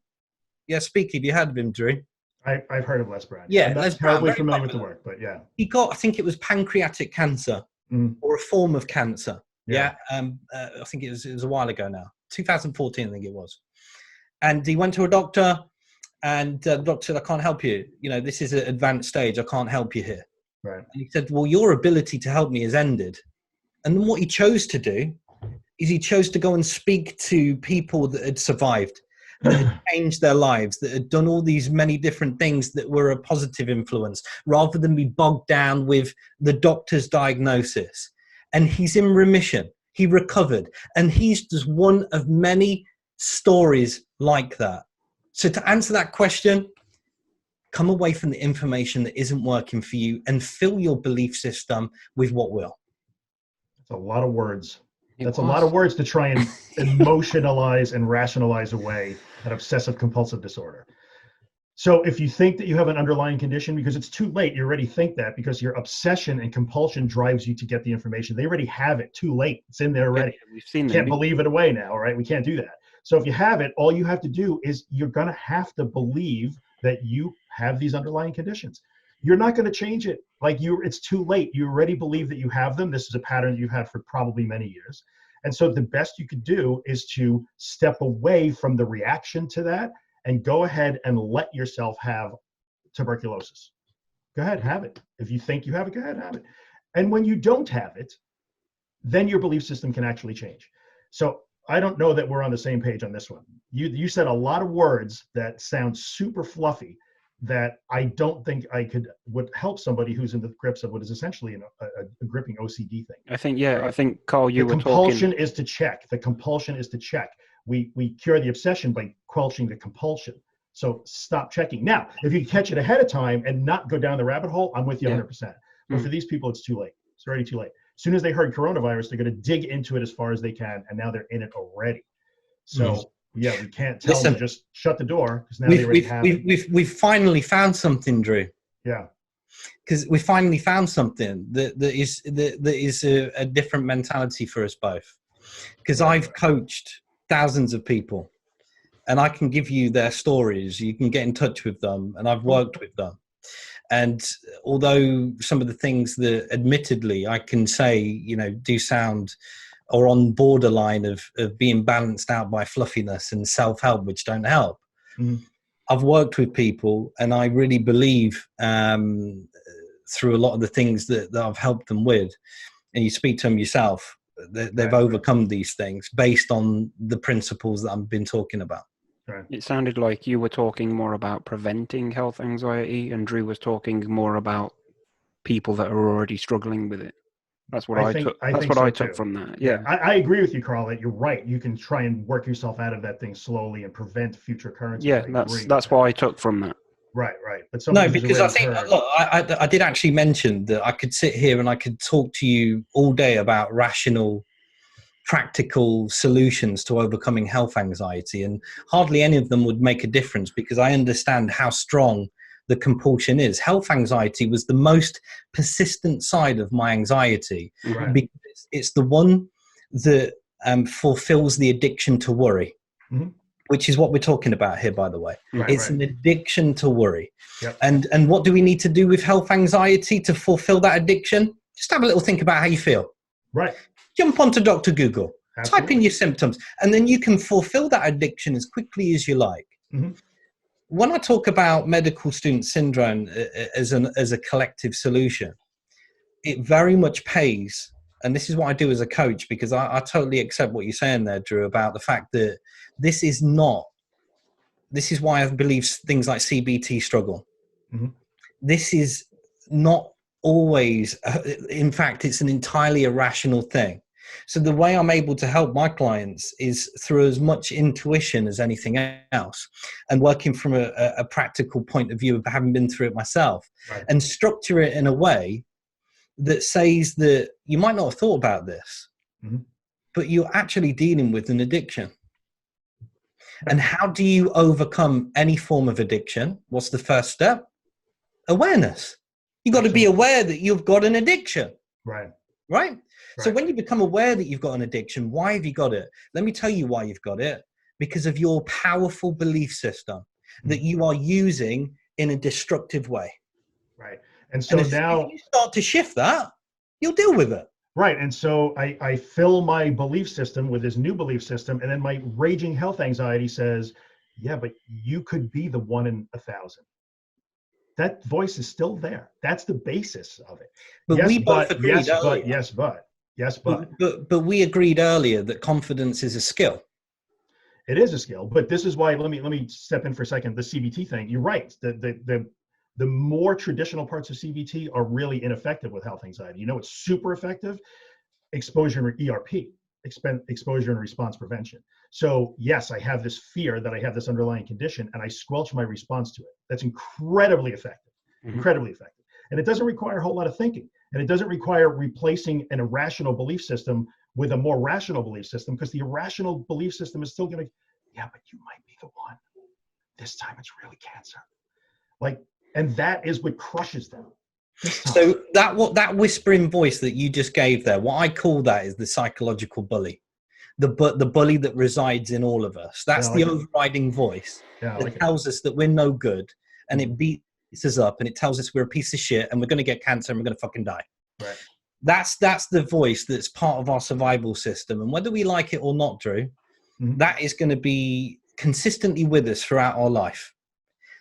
Yeah, speak. Have you heard of him, Drew? I've heard of Les Brown. Yeah, I'm not Les Brown, terribly very familiar with the popular. work, but yeah. He got, I think it was pancreatic cancer or a form of cancer. Yeah. I think it was a while ago now. 2014, I think it was. And he went to a doctor, and the doctor said, I can't help you. This is an advanced stage. I can't help you here. Right. And he said, well, your ability to help me has ended. And then what he chose to do is he chose to go and speak to people that had survived, that had changed their lives, that had done all these many different things that were a positive influence, rather than be bogged down with the doctor's diagnosis. And he's in remission. He recovered. And he's just one of many stories like that. So to answer that question, come away from the information that isn't working for you and fill your belief system with what will. That's a lot of words. That's a lot of words to try and emotionalize and rationalize away an obsessive compulsive disorder. So if you think that you have an underlying condition, because it's too late, you already think that, because your obsession and compulsion drives you to get the information. They already have it. Too late. It's in there already. We've seen Can't believe it away now, right? We can't do that. So if you have it, all you have to do is you're going to have to believe that you have these underlying conditions. You're not going to change it. It's too late. You already believe that you have them. This is a pattern you've had for probably many years. And so the best you could do is to step away from the reaction to that and go ahead and let yourself have tuberculosis. Go ahead, have it. If you think you have it, go ahead, have it. And when you don't have it, then your belief system can actually change. So I don't know that we're on the same page on this one. You said a lot of words that sound super fluffy that I don't think would help somebody who's in the grips of what is essentially a gripping OCD thing. I think, yeah, right? I think, Carl, you the were compulsion talking. is to check. The compulsion is to check. We cure the obsession by quelching the compulsion. So stop checking. Now, if you catch it ahead of time and not go down the rabbit hole, I'm with you 100%. But for these people, it's too late. It's already too late. As soon as they heard coronavirus, they're going to dig into it as far as they can, and now they're in it already. So yeah, we can't tell them to just shut the door because now they already have it. We've finally found something, Drew. Yeah, because we finally found something that is a different mentality for us both. Because I've coached thousands of people, and I can give you their stories. You can get in touch with them, and I've worked with them. And although some of the things that admittedly I can say, do sound or on borderline of being balanced out by fluffiness and self-help, which don't help. Mm-hmm. I've worked with people, and I really believe through a lot of the things that I've helped them with, and you speak to them yourself, they've overcome these things based on the principles that I've been talking about. Right. It sounded like you were talking more about preventing health anxiety, and Drew was talking more about people that are already struggling with it. That's what I took. That's what I took from that. Yeah, I agree with you, Carl. That you're right. You can try and work yourself out of that thing slowly and prevent future occurrences. Yeah, that's what I took from that. Right. But no, because I think look, I did actually mention that I could sit here and I could talk to you all day about rational, practical solutions to overcoming health anxiety, and hardly any of them would make a difference because I understand how strong the compulsion is. Health anxiety was the most persistent side of my anxiety because it's the one that fulfills the addiction to worry, which is what we're talking about here, by the way. It's an addiction to worry. Yep. And what do we need to do with health anxiety to fulfill that addiction? Just have a little think about how you feel. Right. Jump onto Dr. Google, Absolutely. type in your symptoms, and then you can fulfill that addiction as quickly as you like. When I talk about medical student syndrome as a collective solution, it very much pays, and this is what I do as a coach, because I totally accept what you're saying there, Drew, about the fact that this is why I believe things like CBT struggle. This is not always, in fact, it's an entirely irrational thing. So the way I'm able to help my clients is through as much intuition as anything else, and working from a practical point of view of having been through it myself, and structure it in a way that says that you might not have thought about this, but you're actually dealing with an addiction. And how do you overcome any form of addiction? What's the first step? Awareness. You've got to be aware that you've got an addiction. Right? So when you become aware that you've got an addiction, why have you got it? Let me tell you why you've got it. Because of your powerful belief system that you are using in a destructive way. Right. And so now if you start to shift that, you'll deal with it. Right. And so I fill my belief system with this new belief system, and then my raging health anxiety says, yeah, but you could be the 1 in 1,000. That voice is still there. That's the basis of it. But we both agreed earlier. But we agreed earlier that confidence is a skill. It is a skill, but this is why. Let me step in for a second. The CBT thing. You're right. The more traditional parts of CBT are really ineffective with health anxiety. You know, it's super effective. Exposure and ERP, exposure and response prevention. So yes, I have this fear that I have this underlying condition, and I squelch my response to it. That's incredibly effective, incredibly effective. And it doesn't require a whole lot of thinking, and it doesn't require replacing an irrational belief system with a more rational belief system, because the irrational belief system is still going to, yeah, but you might be the one. This time it's really cancer. And that is what crushes them. So that whispering voice that you just gave there, what I call that is the psychological bully, the bully that resides in all of us. That's the overriding voice that tells us that we're no good, and it beats us up, and it tells us we're a piece of shit, and we're going to get cancer, and we're going to fucking die. Right. That's the voice that's part of our survival system, and whether we like it or not, Drew, that is going to be consistently with us throughout our life.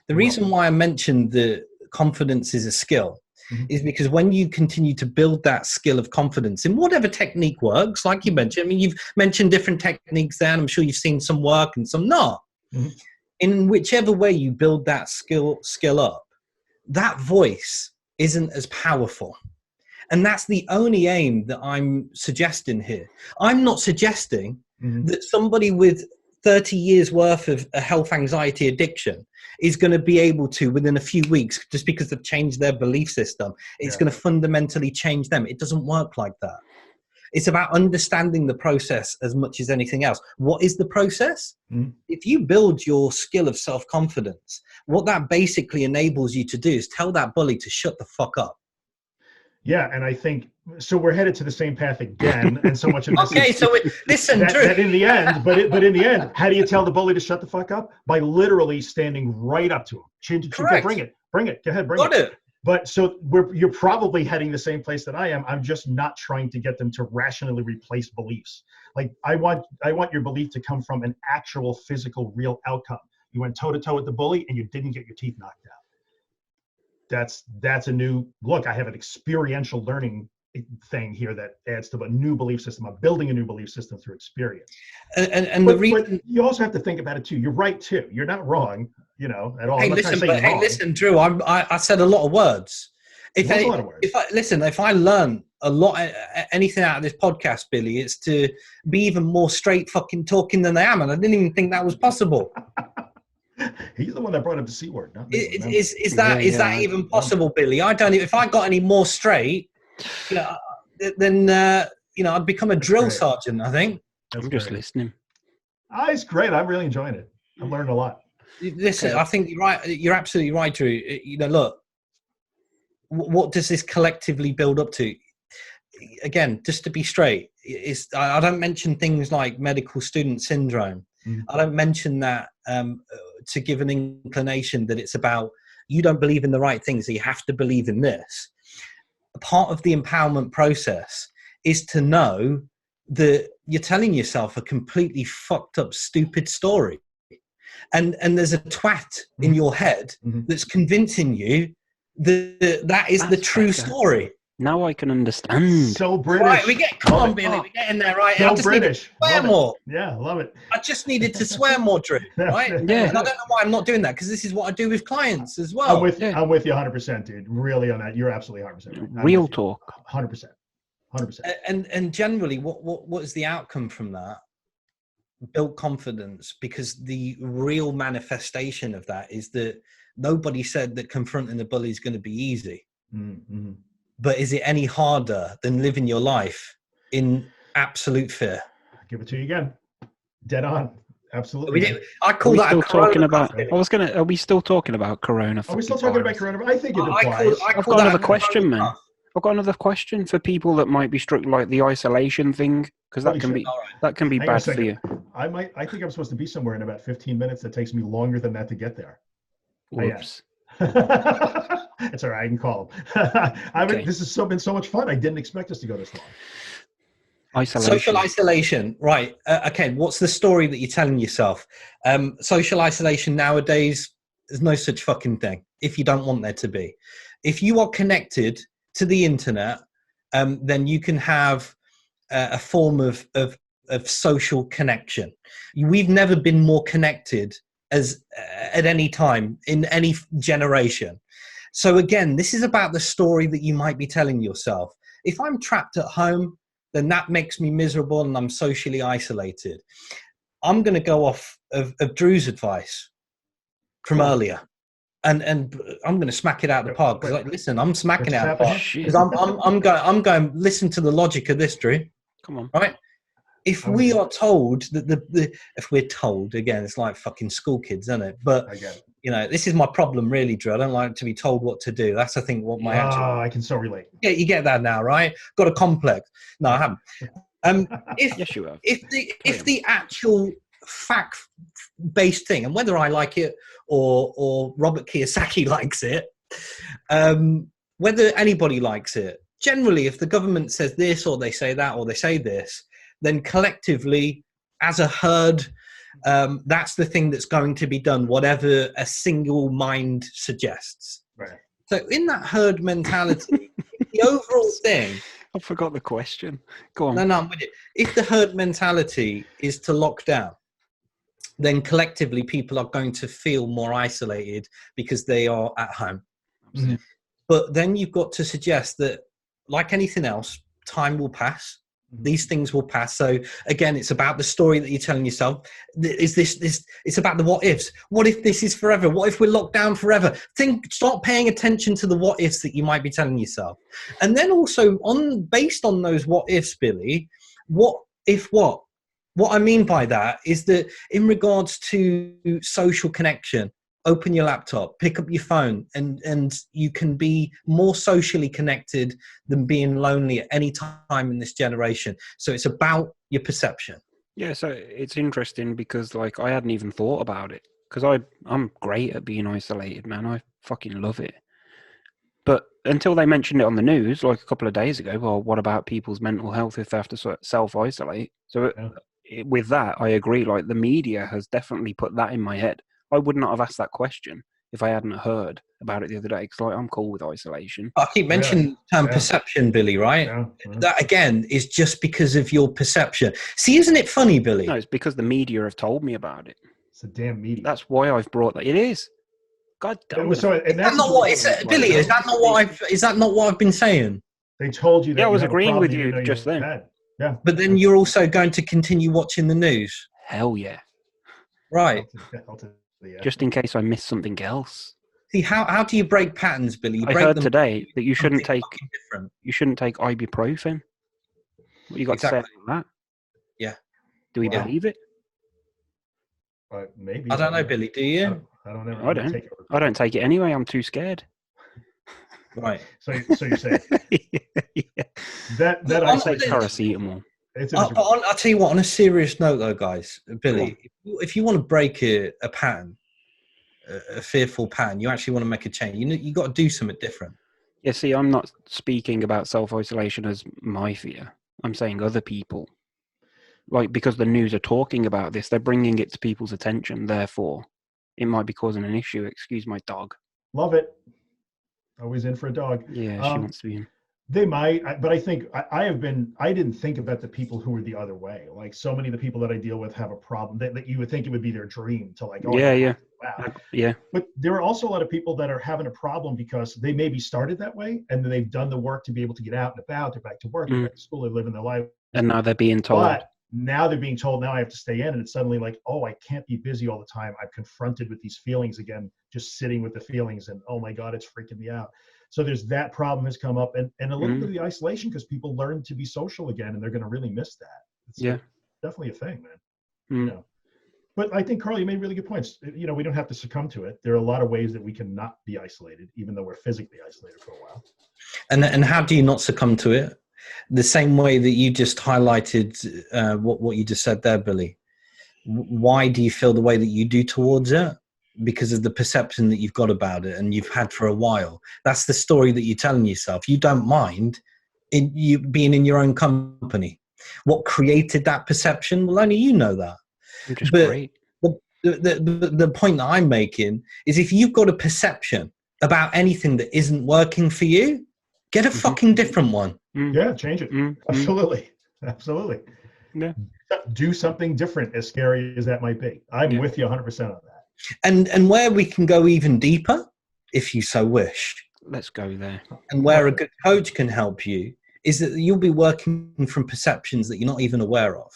The reason why I mentioned the confidence is a skill Mhm. is because when you continue to build that skill of confidence in whatever technique works, like you mentioned, I mean, you've mentioned different techniques there, and I'm sure you've seen some work and some not. Mhm. In whichever way you build that skill up, that voice isn't as powerful. And that's the only aim that I'm suggesting here. I'm not suggesting Mhm. that somebody with 30 years worth of a health anxiety addiction is going to be able to, within a few weeks, just because they've changed their belief system, it's Yeah. going to fundamentally change them. It doesn't work like that. It's about understanding the process as much as anything else. What is the process? Mhm. If you build your skill of self-confidence, what that basically enables you to do is tell that bully to shut the fuck up. Yeah, and I think so. We're headed to the same path again, and so much of this Okay, is so listen, that, Drew. that in the end, but in the end, how do you tell the bully to shut the fuck up? By literally standing right up to him, chin to chin. Correct. Bring it, go ahead, bring Got it. it. But so you're probably heading the same place that I am. I'm just not trying to get them to rationally replace beliefs. Like I want your belief to come from an actual physical, real outcome. You went toe to toe with the bully and you didn't get your teeth knocked out. That's a new look. I have an experiential learning thing here that adds to a new belief system. I'm building a new belief system through experience. And But, the reason, but you also have to think about it too. You're right too. You're not wrong, at all. hey, I'm not trying to listen, say but you're hey, wrong. listen, Drew. I said a lot of words. It was a lot of words. If I learn a lot, anything out of this podcast, Billy, it's to be even more straight fucking talking than I am, and I didn't even think that was possible. He's the one that brought up the C word, not me. Is that even possible, Billy? I don't. If I got any more straight, then I'd become a drill sergeant. I think. That's I'm just great. listening. It's great. I'm really enjoying it. I'm learning a lot. Listen, Okay. I think you're right. You're absolutely right, Drew. Look, what does this collectively build up to? Again, just to be straight, I don't mention things like medical student syndrome. Mm. I don't mention that to give an inclination that it's about you don't believe in the right things, so you have to believe in this. A part of the empowerment process is to know that you're telling yourself a completely fucked up, stupid story. And there's a twat in your head that's convincing you that is the true story. Now I can understand. So British. Right, come on, Billy, we're getting there, right? So I just British. Needed to swear more. Yeah, love it. I just needed to swear more, Drew, right? Yeah. And I don't know why I'm not doing that, because this is what I do with clients as well. I'm with you 100%, dude. Really on that. You're absolutely 100% right. Real talk. 100%. 100%. And generally, what is the outcome from that? Build confidence, because the real manifestation of that is that nobody said that confronting the bully is going to be easy. Mm-hmm. But is it any harder than living your life in absolute fear? I'll give it to you again. Dead on. Absolutely. I call that. Are we still talking about Corona? Are we still talking about Corona? I think it applies. I've got another question, man. I've got another question for people that might be struck like the isolation thing, because that can be bad for you. I think I'm supposed to be somewhere in about 15 minutes. It takes me longer than that to get there. Whoops. It's all right. I can call them. This has been so much fun. I didn't expect us to go this long. Social isolation, right? Okay, what's the story that you're telling yourself? Social isolation nowadays, there's no such fucking thing if you don't want there to be. If you are connected to the internet, then you can have a form of social connection. We've never been more connected as at any time in any generation. So again, this is about the story that you might be telling yourself. If I'm trapped at home, then that makes me miserable and I'm socially isolated. I'm going to go off of Drew's advice from earlier. And I'm going to smack it out of the park. Because listen, I'm smacking it out of the park. Because I'm going, listen to the logic of this, Drew. Come on. Right? If we are told that if we're told, again, it's like fucking school kids, isn't it? But, I get it. This is my problem, really, Drew. I don't like to be told what to do. That's, I think, what my I can so relate. Yeah, you get that now, right? Got a complex. No, I haven't. Yes, you have. If the actual fact-based thing, and whether I like it or Robert Kiyosaki likes it, whether anybody likes it, generally, if the government says this or they say that or they say this, then collectively, as a herd, that's the thing that's going to be done, whatever a single mind suggests. Right. So in that herd mentality, the overall thing. I forgot the question. Go on. No, I'm with you. If the herd mentality is to lock down, then collectively people are going to feel more isolated because they are at home. Mhm. But then you've got to suggest that, like anything else, time will pass. These things will pass. So again, it's about the story that you're telling yourself. Is this? It's about the what ifs. What if this is forever? What if we're locked down forever? Start paying attention to the what ifs that you might be telling yourself, and then also based on those what ifs, Billy. What if what? What I mean by that is that in regards to social connection, open your laptop, pick up your phone, and you can be more socially connected than being lonely at any time in this generation. So it's about your perception. Yeah, so it's interesting because like I hadn't even thought about it because I'm great at being isolated, man. I fucking love it. But until they mentioned it on the news, like a couple of days ago, well, what about people's mental health if they have to sort of self-isolate? So with that, I agree. Like the media has definitely put that in my head. I would not have asked that question if I hadn't heard about it the other day. Because like, I'm cool with isolation. I keep mentioning the term perception, Billy, right? That again is just because of your perception. See, isn't it funny, Billy? No, it's because the media have told me about it. It's the damn media. That's why I've brought that. It is. God damn it. So, and that's not what it's Billy. Is that not what I've been saying? They told you that. Yeah, I was agreeing with you just then. Yeah. But then you're also going to continue watching the news. Hell yeah. Right. Just in case I miss something else. See, how do you break patterns, Billy? I heard today that you shouldn't take ibuprofen. What you got to say about that? Yeah. Do we believe it? Maybe. I don't know, Billy. Do you? I don't take it anyway. I'm too scared. Right. So you're saying that I take paracetamol. I'll tell you what. On a serious note, though, guys, Billy, if you want to break a pattern, a fearful pattern, you actually want to make a change. You got to do something different. Yeah. See, I'm not speaking about self-isolation as my fear. I'm saying other people. Like, because the news are talking about this, they're bringing it to people's attention. Therefore, it might be causing an issue. Excuse my dog. Love it. Always in for a dog. Yeah, she wants to be in. They might, but I think I didn't think about the people who are the other way. Like so many of the people that I deal with have a problem that you would think it would be their dream to like, wow. Yeah. But there are also a lot of people that are having a problem because they maybe started that way and then they've done the work to be able to get out and about, they're back to work, they're back to school, they're living their life. And now they're being told. But now they're being told, now I have to stay in, and it's suddenly like, oh, I can't be busy all the time. I'm confronted with these feelings again, just sitting with the feelings, and oh my God, it's freaking me out. So there's that problem has come up, and a little bit of the isolation because people learn to be social again, and they're going to really miss that. It's definitely a thing, man. You know. But I think, Carl, you made really good points. You know, we don't have to succumb to it. There are a lot of ways that we can not be isolated, even though we're physically isolated for a while. And how do you not succumb to it? The same way that you just highlighted what you just said there, Billy. Why do you feel the way that you do towards it? Because of the perception that you've got about it and you've had for a while. That's the story that you're telling yourself. You don't mind you being in your own company. What created that perception? Well, only you know that. Which is great. The point that I'm making is if you've got a perception about anything that isn't working for you, get a fucking different one. Yeah, change it. Absolutely. Yeah. Do something different, as scary as that might be. I'm with you 100% on that. And where we can go even deeper, if you so wish. Let's go there. And where a good coach can help you is that you'll be working from perceptions that you're not even aware of.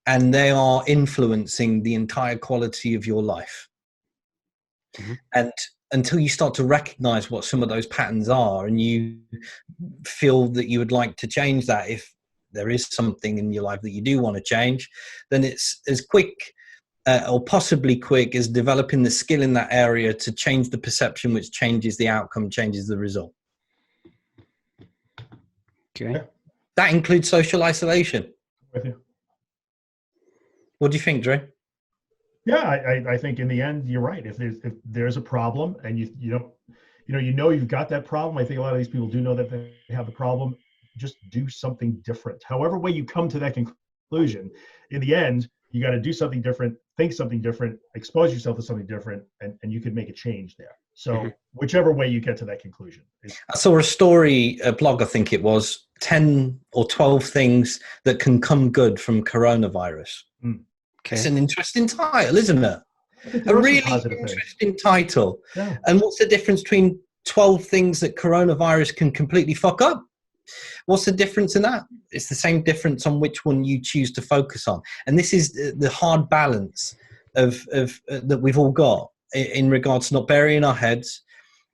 And they are influencing the entire quality of your life. And until you start to recognize what some of those patterns are and you feel that you would like to change that, if there is something in your life that you do want to change, then it's as quick or possibly quick as developing the skill in that area to change the perception, which changes the outcome, changes the result. Okay. That includes social isolation. With you. What do you think, Drew? Yeah, I think in the end you're right. If there's a problem and you know you've got that problem, I think a lot of these people do know that they have a problem. Just do something different. However way you come to that conclusion, in the end, you got to do something different, think something different, expose yourself to something different, and you can make a change there. So whichever way you get to that conclusion. I saw a story, a blog, I think it was, 10 or 12 things that can come good from coronavirus. Okay. It's an interesting title, isn't it? I think A there are some really positive things. interesting title. Yeah. And what's the difference between 12 things that coronavirus can completely fuck up? What's the difference in that? It's the same difference on which one you choose to focus on. And this is the hard balance of that we've all got in regards to not burying our heads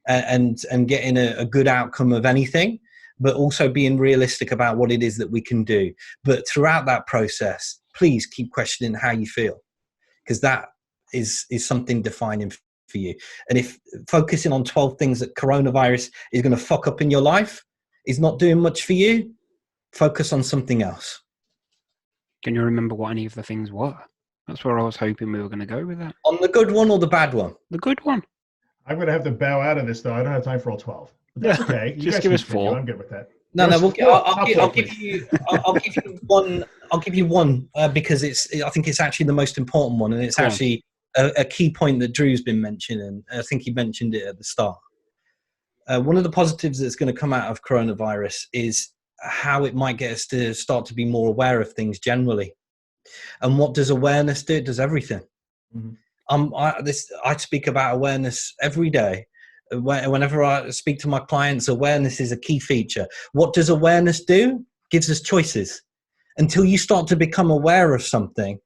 and getting a good outcome of anything, but also being realistic about what it is that we can do. But throughout that process, please keep questioning how you feel, because that is something defining for you. And if focusing on 12 things that coronavirus is going to fuck up in your life is not doing much for you, focus on something else. Can you remember what any of the things were? That's where I was hoping we were going to go with that. On the good one or the bad one? The good one. I'm going to have to bow out of this, though. I don't have time for all 12. But that's okay. You Just guys give can us continue. 4. I'm good with that. No, Give no. us 4. I'll give you one. I'll give you one because I think it's actually the most important one, and it's actually a key point that Drew's been mentioning. I think he mentioned it at the start. One of the positives that's going to come out of coronavirus is how it might get us to start to be more aware of things generally. And what does awareness do? It does everything. I speak about awareness every day. Whenever I speak to my clients, awareness is a key feature. What does awareness do? Gives us choices. Until you start to become aware of something,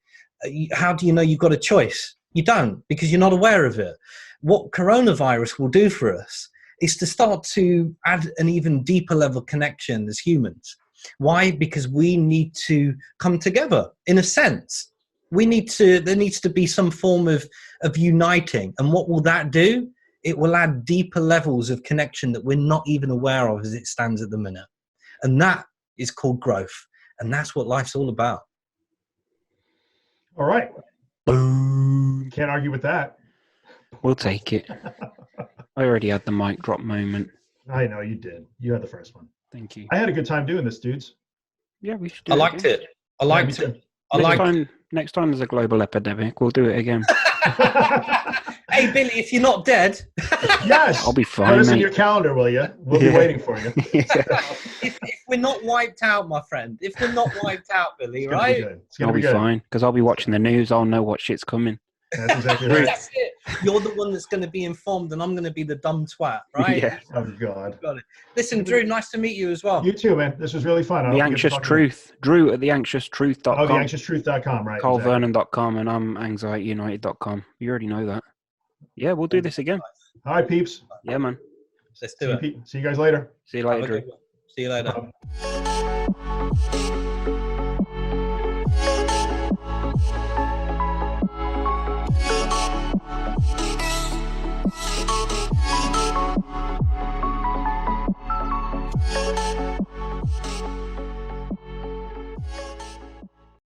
how do you know you've got a choice? You don't, because you're not aware of it. What coronavirus will do for us is to start to add an even deeper level of connection as humans. Why? Because we need to come together in a sense. There needs to be some form of uniting. And what will that do? It will add deeper levels of connection that we're not even aware of as it stands at the minute. And that is called growth. And that's what life's all about. All right. Boom. Can't argue with that. We'll take it. I already had the mic drop moment. I know you did. You had the first one. Thank you. I had a good time doing this, dudes. Yeah, we should do I it liked again. it. I liked it. Next time there's a global epidemic, we'll do it again. Hey, Billy, if you're not dead. Yes. I'll be Put fine, us in mate. your calendar, will you? We'll be waiting for you. If we're not wiped out, my friend. If we're not wiped out, Billy, It's gonna right? be good. It's gonna I'll be be good. fine, because I'll be watching the news. I'll know what shit's coming. That's exactly right. That's it. You're the one that's going to be informed, and I'm going to be the dumb twat, right? Yeah. Oh, God. Got it. Listen, Drew, nice to meet you as well. You too, man. This was really fun. I The hope we get to Anxious talk Truth. Drew at theanxioustruth.com. Oh, theanxioustruth.com, right. CarlVernon.com, and I'm anxietyunited.com. You already know that. Yeah, we'll do this again. All right, peeps. Yeah, man. Let's do it. See you guys later. See you Have later, a Drew. good one. See you later. Bye.